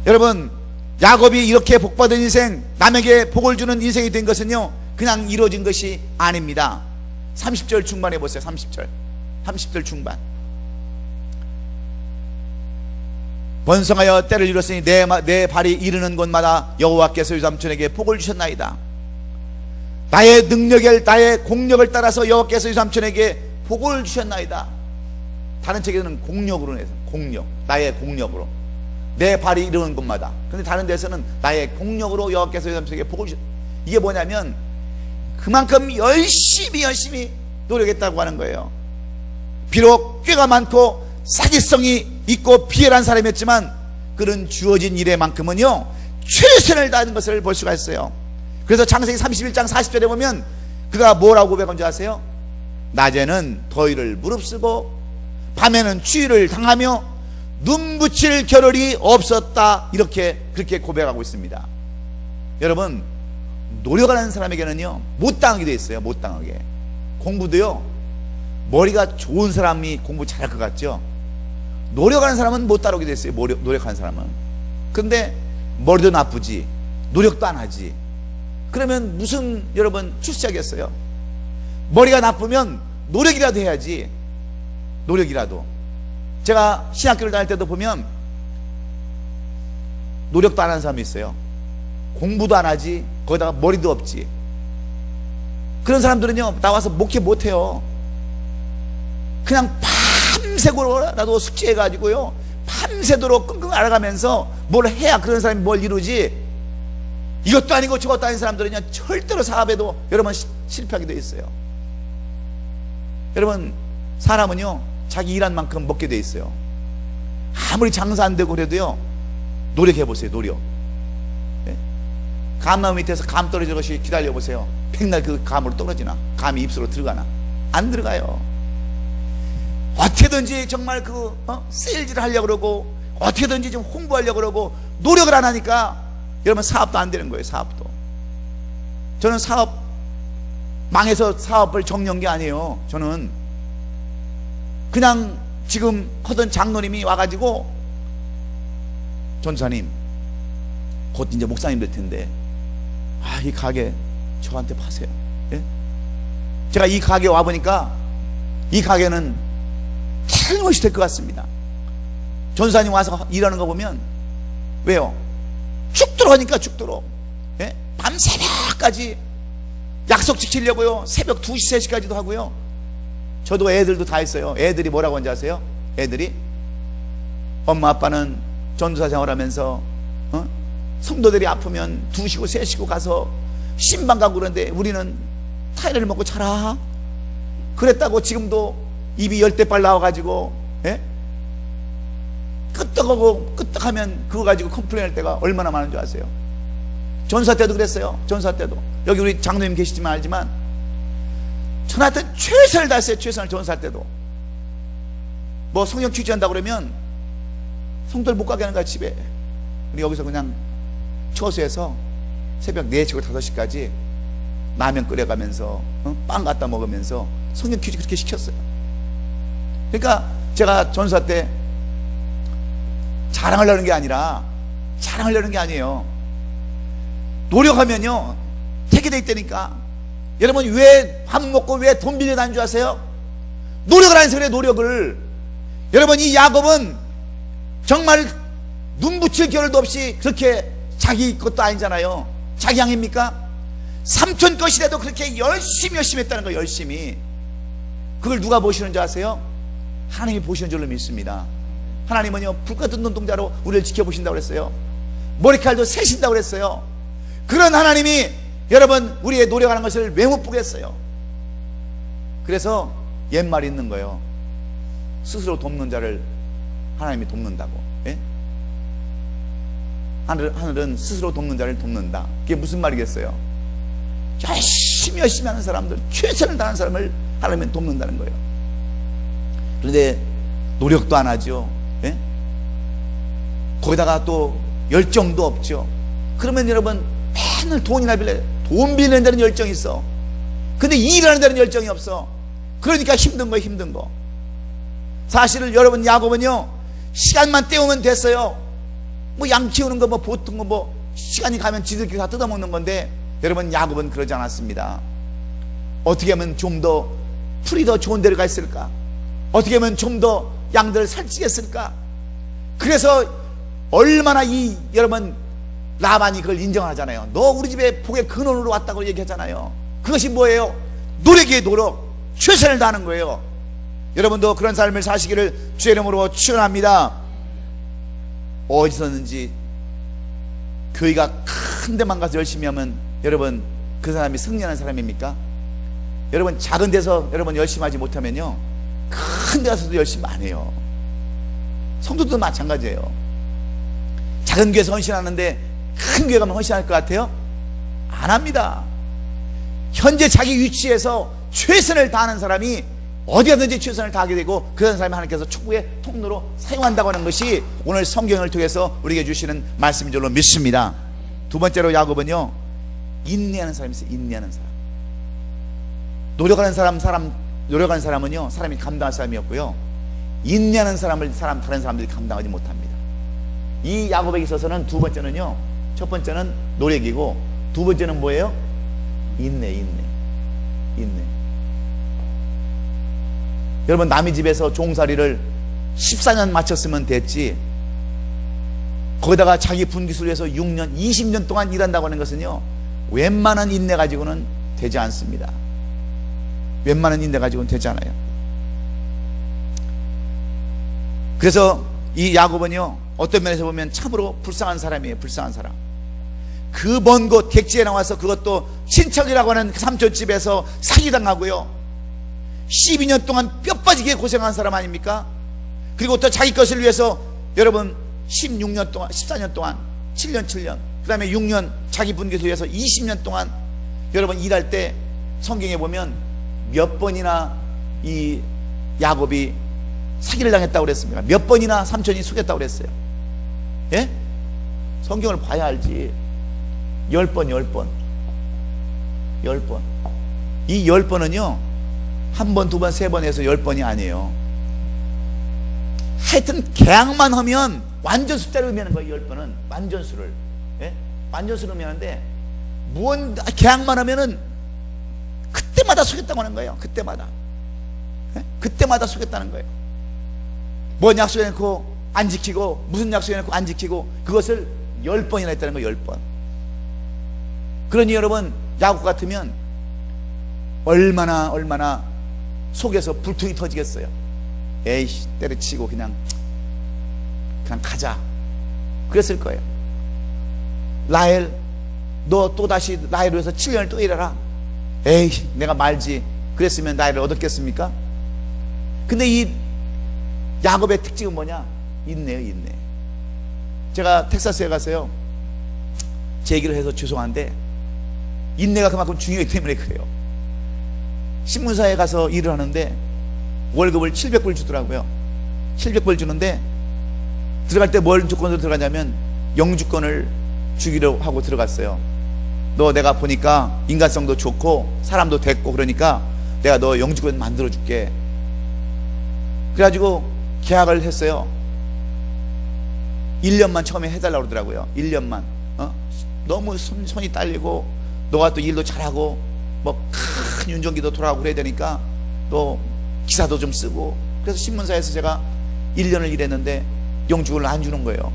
여러분, 야곱이 이렇게 복받은 인생, 남에게 복을 주는 인생이 된 것은요, 그냥 이루어진 것이 아닙니다. 30절 중반에 보세요. 30절 중반. 번성하여 때를 이뤘으니 내 발이 이르는 곳마다 여호와께서 유삼촌에게 복을 주셨나이다. 나의 능력을, 나의 공력을 따라서 여호와께서 유삼촌에게 복을 주셨나이다. 다른 책에는 공력으로 내서, 나의 공력으로 내 발이 이르는 곳마다. 근데 다른 데서는 나의 공력으로 여호와께서 유삼촌에게 복을 주셨. 이게 뭐냐면 그만큼 열심히 노력했다고 하는 거예요. 비록 꾀가 많고 사기성이 있고 비열한 사람이었지만 그런 주어진 일에만큼은요 최선을 다하는 것을 볼 수가 있어요. 그래서 창세기 31장 40절에 보면 그가 뭐라고 고백한 줄 아세요? 낮에는 더위를 무릅쓰고 밤에는 추위를 당하며 눈 붙일 겨를이 없었다, 그렇게 고백하고 있습니다. 여러분, 노력하는 사람에게는요 못 당하게 돼 있어요. 못 당하게. 공부도요, 머리가 좋은 사람이 공부 잘할 것 같죠? 노력하는 사람은 못 따라오게 돼 있어요. 노력하는 사람은. 근데 머리도 나쁘지, 노력도 안 하지. 그러면 무슨, 여러분, 출세하겠어요? 머리가 나쁘면 노력이라도 해야지. 노력이라도. 제가 신학교를 다닐 때도 보면 노력도 안 하는 사람이 있어요. 공부도 안 하지, 거기다가 머리도 없지. 그런 사람들은요 나와서 목회 못해요. 그냥 밤새고라도 숙제해가지고요 밤새도록 끙끙 앓아가면서 뭘 해야 그런 사람이 뭘 이루지, 이것도 아니고 저것도 아닌 사람들은요 절대로 사업에도 여러분 실패하게 돼 있어요. 여러분, 사람은요 자기 일한 만큼 먹게 돼 있어요. 아무리 장사 안 되고 그래도요 노력해 보세요. 노력. 네? 감나무 밑에서 감 떨어지는 것이 기다려 보세요. 백날 그 감으로 떨어지나? 감이 입술로 들어가나? 안 들어가요. 어떻게든지 정말 세일즈를 하려고 그러고 어떻게든지 좀 홍보하려고 그러고 노력을 안 하니까 여러분 사업도 안 되는 거예요. 사업도. 저는 사업 망해서 사업을 정리한 게 아니에요. 저는 그냥 지금 하던 장로님이 와가지고, 전사님 곧 이제 목사님 될 텐데, 이 가게 저한테 파세요. 예? 제가 이 가게 와보니까 이 가게는 틀림없이 될 것 같습니다. 전사님 와서 일하는 거 보면, 왜요? 죽도록 하니까 죽도록. 예? 밤새벽까지 약속 지키려고요. 새벽 2시, 3시까지도 하고요. 저도 애들도 다 있어요. 애들이 뭐라고 하는지 아세요? 애들이 엄마 아빠는 전도사 생활하면서 성도들이 아프면 2시고 3시고 가서 신방 가고 그러는데 우리는 타이레를 먹고 자라. 그랬다고 지금도 입이 열대빨 나와가지고, 예? 끄떡하고 끄떡하면 그거 가지고 컴플레인할 때가 얼마나 많은 줄 아세요? 전사 때도 그랬어요. 전사 때도. 여기 우리 장로님 계시지만 알지만 저한테 최선을 다했어요. 최선을. 전사할 때도 뭐 성령 취재한다고 그러면 성도를 못 가게 하는 거야. 집에 우리 여기서 그냥 처소에서 새벽 4시고 5시까지 라면 끓여가면서 빵 갖다 먹으면서 성령 퀴즈 그렇게 시켰어요. 그러니까 제가 전사 때 자랑하려는 게 아니라, 자랑하려는 게 아니에요. 노력하면요 되게 돼 있다니까. 여러분 왜 밥 먹고 왜 돈 빌려 다니는 줄 아세요? 노력을 안 해서 그래. 노력을. 여러분 이 야곱은 정말 눈 붙일 겨를도 없이 그렇게 자기 것도 아니잖아요. 자기 양입니까? 삼촌 것이라도 그렇게 열심히 했다는 거예요. 열심히. 그걸 누가 보시는 줄 아세요? 하나님이 보시는 줄로 믿습니다. 하나님은요 불 같은 눈동자로 우리를 지켜보신다고 그랬어요. 머리칼도 세신다고 그랬어요. 그런 하나님이 여러분 우리의 노력하는 것을 왜 못 보겠어요? 그래서 옛말이 있는 거예요. 스스로 돕는 자를 하나님이 돕는다고. 예? 하늘은 스스로 돕는 자를 돕는다. 그게 무슨 말이겠어요? 열심히 하는 사람들, 최선을 다하는 사람을 하나님은 돕는다는 거예요. 그런데 노력도 안 하죠. 예? 거기다가 또 열정도 없죠. 그러면 여러분 맨날 돈이나 빌려, 돈 빌리는 데는 열정이 있어. 근데 일하는 데는 열정이 없어. 그러니까 힘든 거예요. 힘든 거. 사실 여러분 야곱은요 시간만 때우면 됐어요. 뭐 양 키우는 거 뭐 보통 거 뭐 시간이 가면 지들끼리 다 뜯어먹는 건데, 여러분 야곱은 그러지 않았습니다. 어떻게 하면 좀 더 풀이 더 좋은 데를 가 있을까? 어떻게 하면 좀 더 양들을 살찌겠을까? 그래서 얼마나 여러분 라반이 그걸 인정하잖아요. 너 우리 집에 복의 근원으로 왔다고 얘기하잖아요. 그것이 뭐예요? 노력이에요. 노력. 최선을 다하는 거예요. 여러분도 그런 삶을 사시기를 주의 이름으로 축원합니다. 어디서든지 교회가 큰 데만 가서 열심히 하면 여러분 그 사람이 승리하는 사람입니까? 여러분 작은 데서 여러분 열심히 하지 못하면요 큰 데 가서도 열심히 안 해요. 성도도 마찬가지예요. 작은 교회에서 헌신하는데 큰 교회 가면 헌신할 것 같아요? 안 합니다. 현재 자기 위치에서 최선을 다하는 사람이 어디 가든지 최선을 다하게 되고, 그런 사람이 하나님께서 축복의 통로로 사용한다고 하는 것이 오늘 성경을 통해서 우리에게 주시는 말씀인 줄로 믿습니다. 두 번째로 야곱은요 인내하는 사람이 있어요. 인내하는 사람. 노력하는 사람은요 사람이 감당할 사람이었고요, 인내하는 사람을 다른 사람들이 감당하지 못합니다. 이 야곱에게 있어서는 두 번째는요, 첫 번째는 노력이고 두 번째는 뭐예요? 인내. 여러분 남의 집에서 종살이를 14년 마쳤으면 됐지, 거기다가 자기 분깃을 위해서 6년, 20년 동안 일한다고 하는 것은요 웬만한 인내 가지고는 되지 않습니다. 웬만한 인내 가지고는 되지 않아요. 그래서 이 야곱은요 어떤 면에서 보면 참으로 불쌍한 사람이에요. 불쌍한 사람. 그 먼 곳 객지에 나와서, 그것도 친척이라고 하는 삼촌집에서 사기당하고요 12년 동안 뼈 빠지게 고생한 사람 아닙니까? 그리고 또 자기 것을 위해서 여러분 16년 동안, 14년 동안, 7년 그 다음에 6년 자기 분깃을 위해서 20년 동안 여러분 일할 때 성경에 보면 몇 번이나 이 야곱이 사기를 당했다고 그랬습니까? 몇 번이나 삼촌이 속였다고 그랬어요? 예? 성경을 봐야 알지. 10번. 이 10번은요 한 번, 두 번, 세 번 해서 10번이 아니에요. 하여튼 계약만 하면 완전 숫자를 의미하는 거예요. 10번은 완전 수를. 예? 만족스러우면는데 무언 계약만 하면은 그때마다 속였다고 하는 거예요. 그때마다. 예? 그때마다 속였다는 거예요. 뭔 약속해놓고 안 지키고, 무슨 약속해놓고 안 지키고, 그것을 10번이나 했다는 거예요. 10번. 그러니 여러분, 야곱 같으면 얼마나 속에서 불통이 터지겠어요. 에이씨, 때려치고 그냥 가자, 그랬을 거예요. 라헬, 너 또다시 라헬을 위해서 7년을 또 일해라. 에이, 내가 말지. 그랬으면 라헬을 얻었겠습니까? 근데 이 야곱의 특징은 뭐냐? 인내요, 인내. 제가 텍사스에 가서요, 제 얘기를 해서 죄송한데 인내가 그만큼 중요하기 때문에 그래요. 신문사에 가서 일을 하는데 월급을 700불 주더라고요. 700불 주는데 들어갈 때 뭘 조건으로 들어가냐면 영주권을 주기로 하고 들어갔어요. 너 내가 보니까 인간성도 좋고 사람도 됐고 그러니까 내가 너 영주권 만들어 줄게. 그래가지고 계약을 했어요. 1년만 처음에 해달라고 그러더라고요. 1년만. 너무 손이 딸리고 너가 또 일도 잘하고 뭐 큰 윤정기도 돌아가고 그래야 되니까 또 기사도 좀 쓰고. 그래서 신문사에서 제가 1년을 일했는데 영주권을 안 주는 거예요.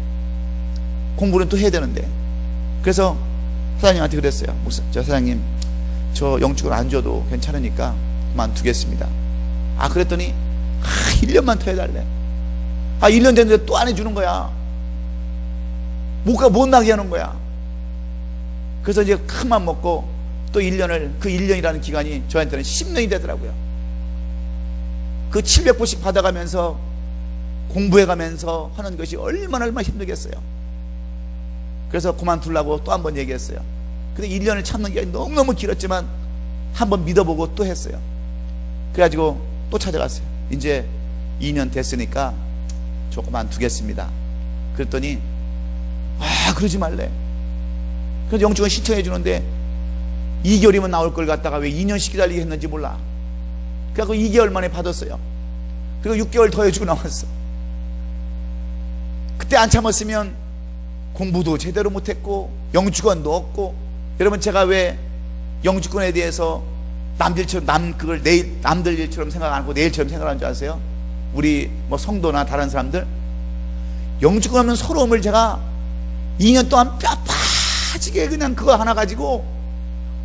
공부는 또 해야 되는데. 그래서 사장님한테 그랬어요. 저 사장님, 저 영주권 안 줘도 괜찮으니까 그만두겠습니다. 그랬더니 1년만 더 해달래. 1년 됐는데 또 안 해주는 거야. 못 나게 하는 거야. 그래서 이제 큰맘 먹고 또 1년을, 그 1년이라는 기간이 저한테는 10년이 되더라고요. 그 700불씩 받아가면서 공부해가면서 하는 것이 얼마나 힘들겠어요. 그래서 그만두려고 또 한 번 얘기했어요. 근데 1년을 참는 게 너무너무 길었지만 한 번 믿어보고 또 했어요. 그래가지고 또 찾아갔어요. 이제 2년 됐으니까 저 그만두겠습니다. 그랬더니 그러지 말래. 그래서 영주권 신청해 주는데 2개월이면 나올 걸 갖다가 왜 2년씩 기다리게 했는지 몰라. 그래서 2개월 만에 받았어요. 그리고 6개월 더 해주고 나왔어. 그때 안 참았으면 공부도 제대로 못했고 영주권도 없고. 여러분, 제가 왜 영주권에 대해서 남들처럼 그걸 남들 일처럼 생각 안 하고 내 일처럼 생각하는 줄 아세요? 우리 뭐 성도나 다른 사람들 영주권 없는 서러움을 제가 2년 동안 뼈 빠지게 그냥 그거 하나 가지고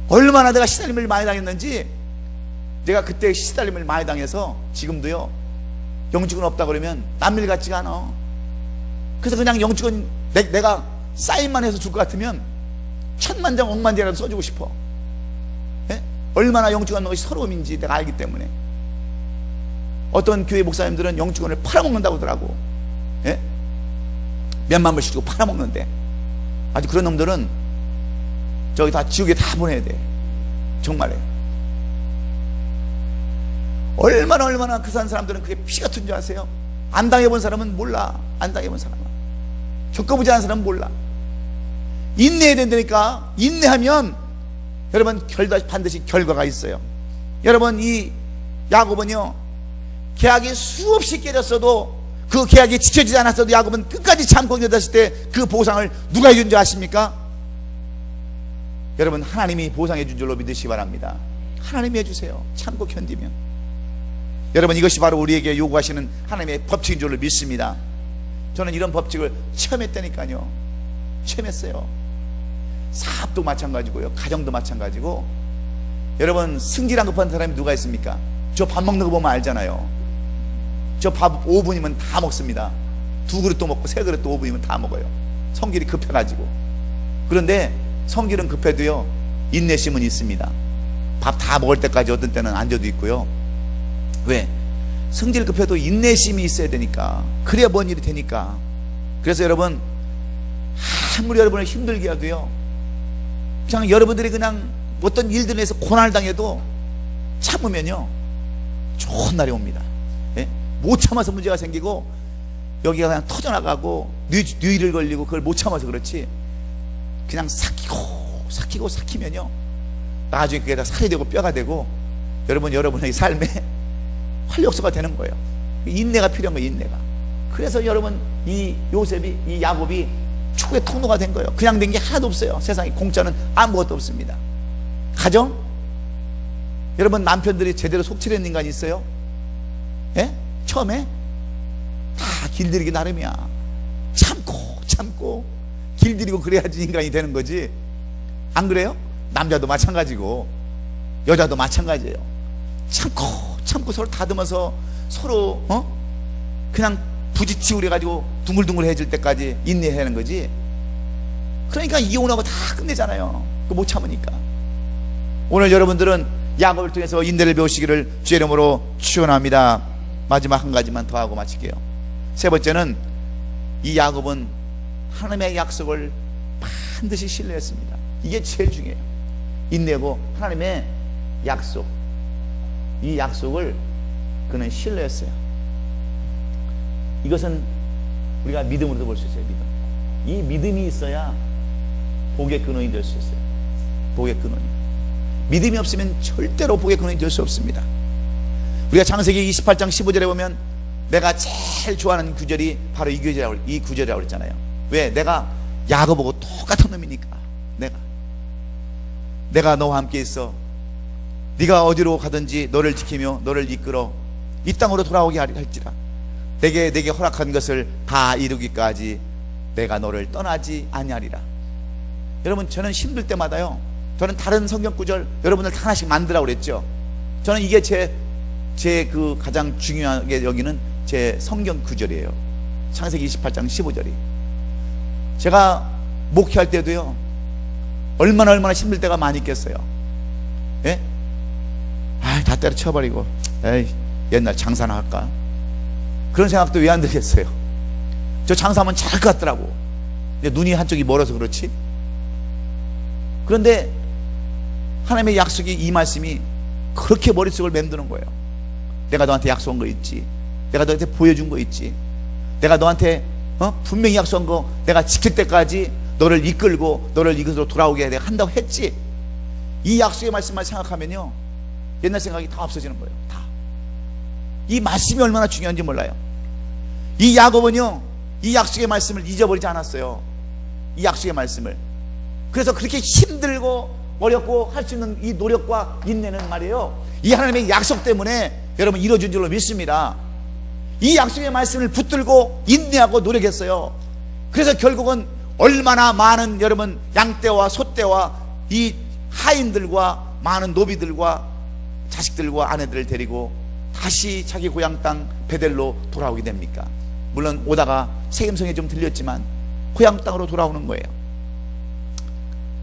얼마나 내가 시달림을 많이 당했는지. 내가 그때 시달림을 많이 당해서 지금도요, 영주권 없다 그러면 남일 같지가 않아. 그래서 그냥 영주권 내가 사인만 해서 줄 것 같으면 1000만 장, 10,000만 장이라도 써주고 싶어. 예? 얼마나 영주권 없는 것이 서러움인지 내가 알기 때문에. 어떤 교회 목사님들은 영주권을 팔아먹는다고 하더라고. 예? 몇만 불씩 주고 팔아먹는데, 아주 그런 놈들은 저기 다 지옥에 다 보내야 돼. 정말에. 얼마나 그 사람들은 그게 피 같은 줄 아세요? 안 당해본 사람은 몰라. 안 당해본 사람은, 겪어보지 않은 사람은 몰라. 인내해야 된다니까. 인내하면 여러분 반드시 결과가 있어요. 여러분, 이 야곱은요, 계약이 수없이 깨졌어도, 그 계약이 지켜지지 않았어도 야곱은 끝까지 참고 견뎠을 때 그 보상을 누가 해준 줄 아십니까? 여러분, 하나님이 보상해 준 줄로 믿으시기 바랍니다. 하나님이 해주세요. 참고 견디면. 여러분, 이것이 바로 우리에게 요구하시는 하나님의 법칙인 줄로 믿습니다. 저는 이런 법칙을 처음 했다니까요. 처음 했어요. 사업도 마찬가지고요, 가정도 마찬가지고. 여러분, 승질안 급한 사람이 누가 있습니까? 저 밥 먹는 거 보면 알잖아요. 저 밥 5분이면 다 먹습니다. 2그릇도 먹고 3그릇도 5분이면 다 먹어요. 성질이 급해가지고. 그런데 성질은 급해도요, 인내심은 있습니다. 밥 다 먹을 때까지 어떤 때는 안 줘도 있고요. 왜? 성질 급해도 인내심이 있어야 되니까. 그래야 뭔 일이 되니까. 그래서 여러분, 아무리 여러분을 힘들게 하도요, 그냥 여러분들이 그냥 어떤 일들에 대해서 고난을 당해도 참으면요, 좋은 날이 옵니다. 예? 못 참아서 문제가 생기고 여기가 그냥 터져나가고 뇌를 걸리고 그걸 못 참아서 그렇지, 그냥 삭히면요, 나중에 그게 다 살이 되고 뼈가 되고 여러분의 삶에 활력소가 되는 거예요. 인내가 필요한 거예요, 인내가. 그래서 여러분, 이 야곱이 축복의 통로가 된 거예요. 그냥 된 게 하나도 없어요. 세상에 공짜는 아무것도 없습니다. 가정? 여러분, 남편들이 제대로 속치려는 인간이 있어요? 예? 처음에 다 길들이기 나름이야. 참고 길들이고 그래야지 인간이 되는 거지. 안 그래요? 남자도 마찬가지고 여자도 마찬가지예요. 참고 서로 다듬어서 서로 그냥 부딪히고 그래가지고 둥글둥글해질 때까지 인내하는 거지. 그러니까 이혼하고 다 끝내잖아요. 그 못 참으니까. 오늘 여러분들은 야곱을 통해서 인내를 배우시기를 주의 이름으로 축원합니다. 마지막 한 가지만 더 하고 마칠게요. 세 번째는, 이 야곱은 하나님의 약속을 반드시 신뢰했습니다. 이게 제일 중요해요. 인내고 하나님의 약속, 이 약속을 그는 신뢰했어요. 이것은 우리가 믿음으로도 볼 수 있어요. 믿음. 이 믿음이 있어야 복의 근원이 될 수 있어요. 복의 근원이. 믿음이 없으면 절대로 복의 근원이 될 수 없습니다. 우리가 창세기 28장 15절에 보면 내가 제일 좋아하는 구절이 바로 이 구절이라고 그랬잖아요. 왜? 내가 야곱하고 똑같은 놈이니까. 내가 너와 함께 있어. 네가 어디로 가든지 너를 지키며 너를 이끌어 이 땅으로 돌아오게 할지라. 내게 허락한 것을 다 이루기까지 내가 너를 떠나지 아니하리라. 여러분, 저는 힘들 때마다요, 저는 다른 성경 구절 여러분들 다 하나씩 만들라고 그랬죠. 저는 이게 제 그 가장 중요하게 여기는 제 성경 구절이에요. 창세기 28장 15절이. 제가 목회할 때도요, 얼마나 힘들 때가 많이 있겠어요. 예? 다 때려쳐버리고, 에이, 옛날 장사나 할까? 그런 생각도 왜 안 들겠어요? 저 장사하면 잘할 것 같더라고. 근데 눈이 한쪽이 멀어서 그렇지. 그런데 하나님의 약속이, 이 말씀이 그렇게 머릿속을 맴드는 거예요. 내가 너한테 약속한 거 있지. 내가 너한테 보여준 거 있지. 내가 너한테 분명히 약속한 거 내가 지킬 때까지 너를 이끌고 너를 이것으로 돌아오게 내가 한다고 했지. 이 약속의 말씀만 생각하면요, 옛날 생각이 다 없어지는 거예요. 다. 이 말씀이 얼마나 중요한지 몰라요. 이 야곱은요, 이 약속의 말씀을 잊어버리지 않았어요. 이 약속의 말씀을. 그래서 그렇게 힘들고 어렵고 할 수 있는 이 노력과 인내는 말이에요, 이 하나님의 약속 때문에 여러분 이루어진 줄로 믿습니다. 이 약속의 말씀을 붙들고 인내하고 노력했어요. 그래서 결국은 얼마나 많은 여러분 양떼와 소떼와 이 하인들과 많은 노비들과 자식들과 아내들을 데리고 다시 자기 고향 땅 베델로 돌아오게 됩니까? 물론 오다가 세겜성에 좀 들렸지만 고향 땅으로 돌아오는 거예요.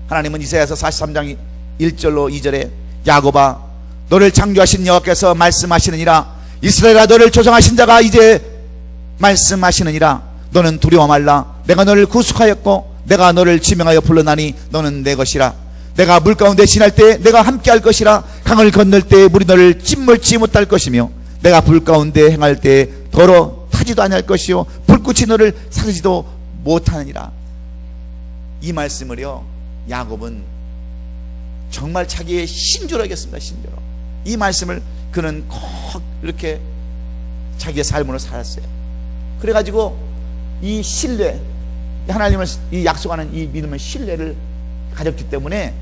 하나님은 이사야서 43장 1절로 2절에 야곱아, 너를 창조하신 여호와께서 말씀하시느니라. 이스라엘아, 너를 조성하신 자가 이제 말씀하시느니라. 너는 두려워 말라. 내가 너를 구속하였고 내가 너를 지명하여 불러나니 너는 내 것이라. 내가 물 가운데 지날 때 내가 함께 할 것이라. 강을 건널 때 물이 너를 짓물지 못할 것이며 내가 불 가운데 행할 때 더러 타지도 아니할 것이요 불꽃이 너를 사르지도 못하느니라. 이 말씀을요, 야곱은 정말 자기의 신조로 하겠습니다. 신조로. 이 말씀을 그는 꼭 이렇게 자기의 삶으로 살았어요. 그래가지고 이 신뢰, 하나님을 이 약속하는 이 믿음의 신뢰를 가졌기 때문에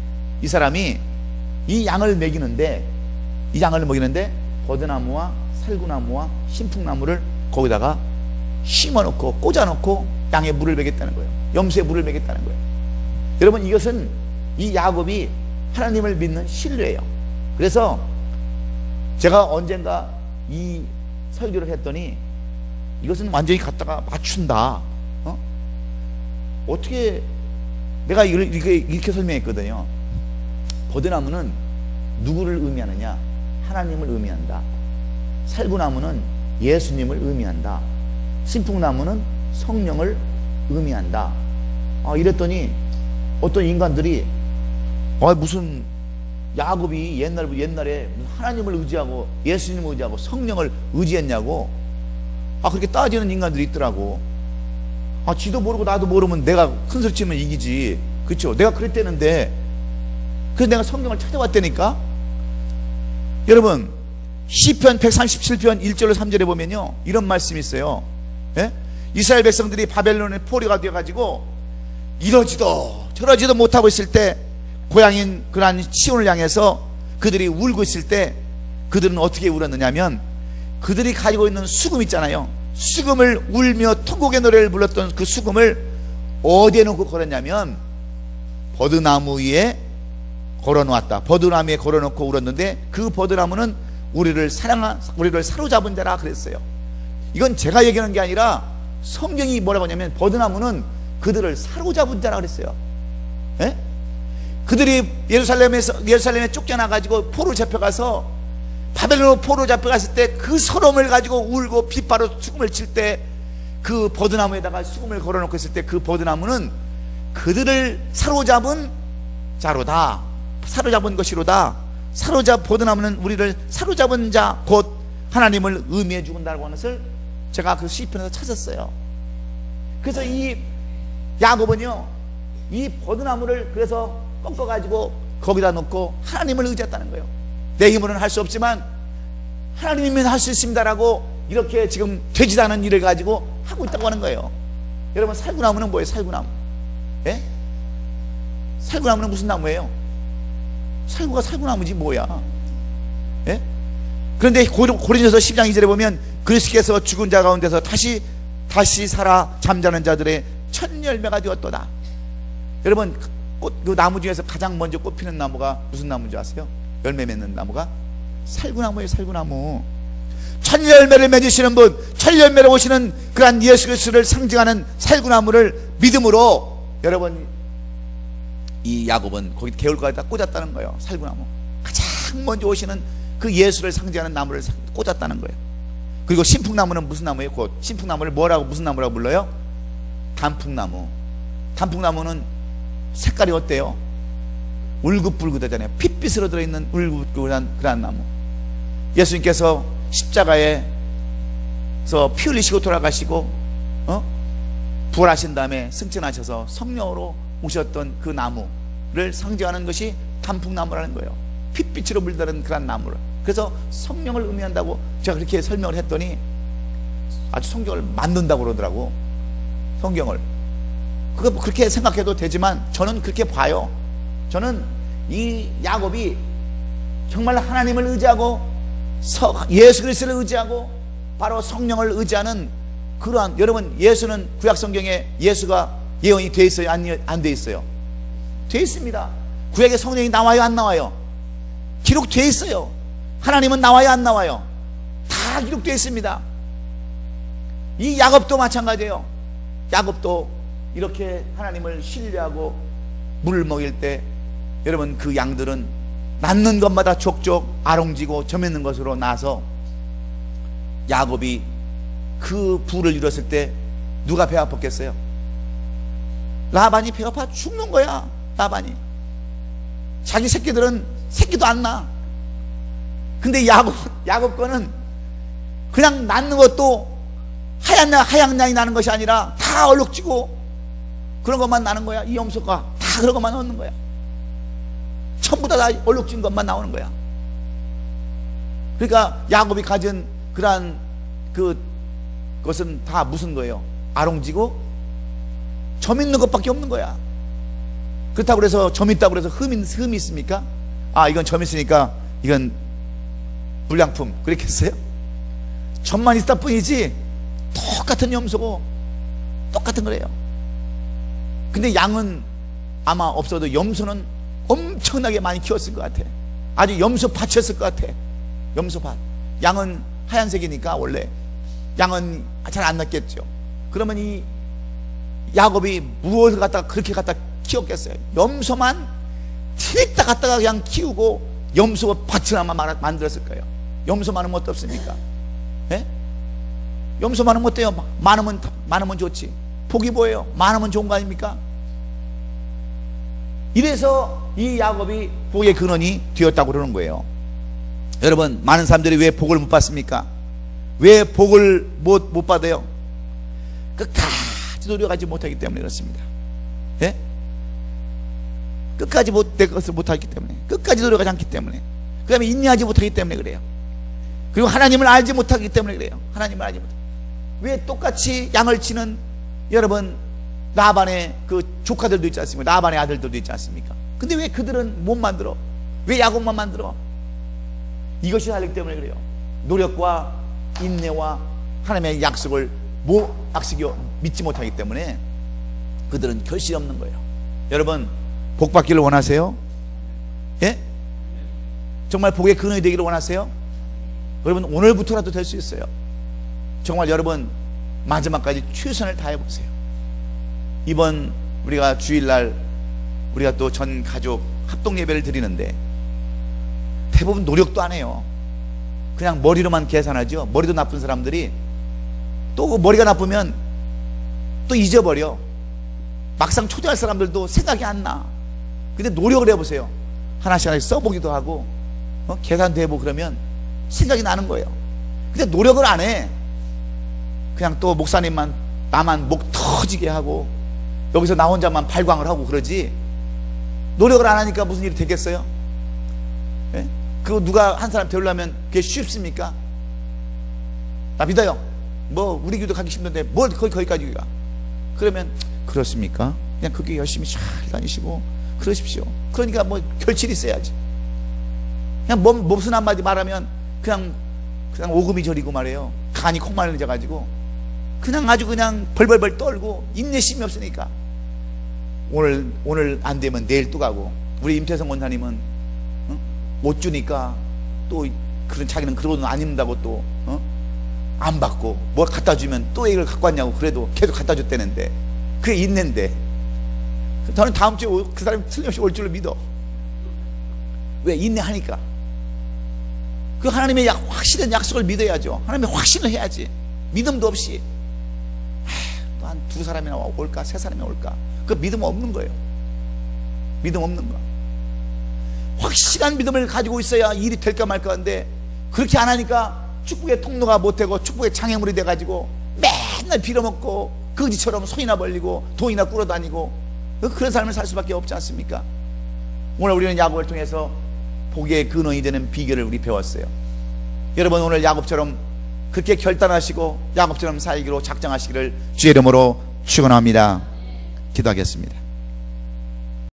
이 사람이 이 양을 먹이는데 버드나무와 살구나무와 신풍나무를 거기다가 심어놓고 꽂아놓고 양에 물을 먹였다는 거예요. 염소에 물을 먹였다는 거예요. 여러분, 이것은 이 야곱이 하나님을 믿는 신뢰예요. 그래서 제가 언젠가 이 설교를 했더니 이것은 완전히 갖다가 맞춘다. 어떻게 내가 이렇게 설명했거든요. 버드나무는 누구를 의미하느냐? 하나님을 의미한다. 살구나무는 예수님을 의미한다. 신풍나무는 성령을 의미한다. 이랬더니 어떤 인간들이 무슨 야곱이 옛날에 하나님을 의지하고 예수님을 의지하고 성령을 의지했냐고 그렇게 따지는 인간들이 있더라고. 지도 모르고 나도 모르면 내가 큰 소리 치면 이기지, 그렇죠? 내가 그랬다는데, 그래서 내가 성경을 찾아왔다니까. 여러분, 시편 137편 1절로 3절에 보면요, 이런 말씀이 있어요. 예? 이스라엘 백성들이 바벨론의 포로가 되어가지고 이러지도 저러지도 못하고 있을 때, 고향인 그러한 시온을 향해서 그들이 울고 있을 때 그들은 어떻게 울었느냐면, 그들이 가지고 있는 수금 있잖아요. 수금을 울며 통곡의 노래를 불렀던 그 수금을 어디에 놓고 걸었냐면 버드나무 위에 걸어놓았다. 버드나무 위에 걸어놓고 울었는데, 그 버드나무는 우리를 사로잡은 자라 그랬어요. 이건 제가 얘기하는 게 아니라 성경이 뭐라고 하냐면, 버드나무는 그들을 사로잡은 자라 그랬어요. 예? 그들이 예루살렘에 쫓겨나가지고 포로 잡혀가서, 바벨론으로 포로 잡혀갔을 때 그 서러움을 가지고 울고 빗바로 수금을 칠 때, 그 버드나무에다가 수금을 걸어놓고 있을 때, 그 버드나무는 그들을 사로잡은 자로다, 사로잡은 것이로다. 버드나무는 우리를 사로잡은 자, 곧 하나님을 의미해 주는다고 하는 것을 제가 그 시편에서 찾았어요. 그래서 이 야곱은요, 이 버드나무를 그래서 꺾어가지고 거기다 놓고 하나님을 의지했다는 거예요. 내 힘으로는 할 수 없지만 하나님이면 할 수 있습니다라고, 이렇게 지금 되지도 않은 일을 가지고 하고 있다고 하는 거예요. 여러분, 살구나무는 뭐예요? 살구나무. 예? 살구나무는 무슨 나무예요? 살구가 살구나무지 뭐야. 예? 그런데 고린도서 10장 2절에 보면, 그리스도께서 죽은 자 가운데서 다시 살아 잠자는 자들의 첫 열매가 되었도다. 여러분, 그 나무 중에서 가장 먼저 꽃피는 나무가 무슨 나무인지 아세요? 열매 맺는 나무가 살구나무예요. 살구나무. 첫 열매를 맺으시는 분, 첫 열매로 오시는 그러한 예수 그리스도를 상징하는 살구나무를 믿음으로, 여러분, 이 야곱은 거기 개울가에다 꽂았다는 거예요. 살구나무. 가장 먼저 오시는 그 예수를 상징하는 나무를 꽂았다는 거예요. 그리고 신풍나무는 무슨 나무예요? 곧 신풍나무를 무슨 나무라고 불러요? 단풍나무. 단풍나무는 색깔이 어때요? 울긋불긋하잖아요. 핏빛으로 들어있는 울긋불긋한 그런 나무. 예수님께서 십자가에서 피 흘리시고 돌아가시고 부활하신 다음에 승천하셔서 성령으로 오셨던 그 나무를 상징하는 것이 단풍나무라는 거예요. 핏빛으로 물드는 그런 나무를. 그래서 성령을 의미한다고 제가 그렇게 설명을 했더니, 아주 성경을 만든다고 그러더라고. 성경을. 그거 그렇게 생각해도 되지만 저는 그렇게 봐요. 저는 이 야곱이 정말 하나님을 의지하고 예수 그리스도를 의지하고 바로 성령을 의지하는 그러한, 여러분, 예수는 구약 성경에 예수가 예언이 돼 있어요? 안 돼 있어요? 돼 있습니다. 구약에 성령이 나와요? 안 나와요? 기록돼 있어요. 하나님은 나와요? 안 나와요? 다 기록돼 있습니다. 이 야곱도 마찬가지예요. 야곱도 이렇게 하나님을 신뢰하고 물을 먹일 때, 여러분, 그 양들은 낳는 것마다 족족 아롱지고 점있는 것으로 나서, 야곱이 그 부를 이뤘을 때 누가 배 아팠겠어요? 라반이 배가 아파 죽는 거야. 라반이. 자기 새끼들은 새끼도 안 나. 근데 야곱 거는 그냥 낳는 것도 하얀 양이 나는 것이 아니라 다 얼룩지고 그런 것만 나는 거야. 이 염소가 다 그런 것만 얻는 거야. 전부 다 얼룩진 것만 나오는 거야. 그러니까 야곱이 가진 그러한 그것은 다 무슨 거예요? 아롱지고 점 있는 것밖에 없는 거야. 그렇다고 그래서 점 있다고 그래서 흠이 있습니까? 아, 이건 점 있으니까 이건 불량품 그랬겠어요? 점만 있다 뿐이지 똑같은 염소고 똑같은 거래요. 근데 양은 아마 없어도 염소는 엄청나게 많이 키웠을 것 같아. 아주 염소밭이었을 것 같아. 염소밭. 양은 하얀색이니까 원래 양은 잘 안 낳겠죠. 그러면 이 야곱이 무엇을 갖다가 그렇게 갖다 키웠겠어요? 염소만 티릭다 갖다가 그냥 키우고 염소밭을 아마 만들었을 거예요. 염소 많으면 어떻습니까? 예? 염소 많으면 어때요? 많으면 좋지. 복이 뭐예요? 많으면 좋은 거 아닙니까? 이래서 이 야곱이 복의 근원이 되었다고 그러는 거예요. 여러분, 많은 사람들이 왜 복을 못 받습니까? 왜 복을 못 받아요? 끝까지 노력하지 못하기 때문에 그렇습니다. 예? 끝까지 내 것을 못하기 때문에, 끝까지 노력하지 않기 때문에, 그 다음에 인내하지 못하기 때문에 그래요. 그리고 하나님을 알지 못하기 때문에 그래요. 하나님을 알지 못하기. 왜 똑같이 양을 치는 여러분 라반의 그 조카들도 있지 않습니까? 라반의 아들들도 있지 않습니까? 근데 왜 그들은 못 만들어? 왜 야곱만 만들어? 이것이 다르기 때문에 그래요. 노력과 인내와 하나님의 약속을 믿지 못하기 때문에 그들은 결실이 없는 거예요. 여러분, 복 받기를 원하세요? 예? 정말 복의 근원이 되기를 원하세요? 여러분, 오늘부터라도 될 수 있어요. 정말 여러분, 마지막까지 최선을 다해 보세요. 이번 우리가 주일날 우리가 또 전 가족 합동 예배를 드리는데 대부분 노력도 안 해요. 그냥 머리로만 계산하죠. 머리도 나쁜 사람들이 또 머리가 나쁘면 또 잊어버려. 막상 초대할 사람들도 생각이 안 나. 근데 노력을 해보세요. 하나씩 하나씩 써보기도 하고 계산도 해보고 그러면 생각이 나는 거예요. 근데 노력을 안 해. 그냥 또 목사님만 나만 목 터지게 하고 여기서 나 혼자만 발광을 하고 그러지. 노력을 안 하니까 무슨 일이 되겠어요? 예? 그거 누가 한 사람 배우려면 그게 쉽습니까? 나 믿어요. 뭐 우리 교도 가기 힘든데 뭘 거기까지 가? 그러면 그렇습니까? 그냥 그게 열심히 잘 다니시고 그러십시오. 그러니까 뭐 결실이 있어야지. 그냥 무슨 한마디 말하면 그냥 오금이 저리고 말해요. 간이 콩말려져 가지고 그냥 아주 그냥 벌벌벌 떨고 인내심이 없으니까 오늘 안 되면 내일 또 가고. 우리 임태성 원사님은 못 주니까 또 그런 자기는 그러고는 안 입는다고 또 안 받고 뭘 갖다 주면 또 이걸 갖고 왔냐고 그래도 계속 갖다 줬다는데 그게 있는데 저는 다음 주에 그 사람이 틀림없이 올 줄로 믿어. 왜? 인내하니까. 그 하나님의 확실한 약속을 믿어야죠. 하나님의 확신을 해야지. 믿음도 없이 또 한 두 사람이나 올까 세 사람이나 올까 그 믿음 없는 거예요. 믿음 없는 거. 확실한 믿음을 가지고 있어야 일이 될까 말까 하는데 그렇게 안 하니까 축복의 통로가 못되고 축복의 장애물이 돼가지고 맨날 빌어먹고 거지처럼 손이나 벌리고 돈이나 꾸러다니고 그런 삶을 살 수밖에 없지 않습니까? 오늘 우리는 야곱을 통해서 복의 근원이 되는 비결을 우리 배웠어요. 여러분, 오늘 야곱처럼 그렇게 결단하시고 야곱처럼 살기로 작정하시기를 주의 이름으로 축원합니다. 기도하겠습니다.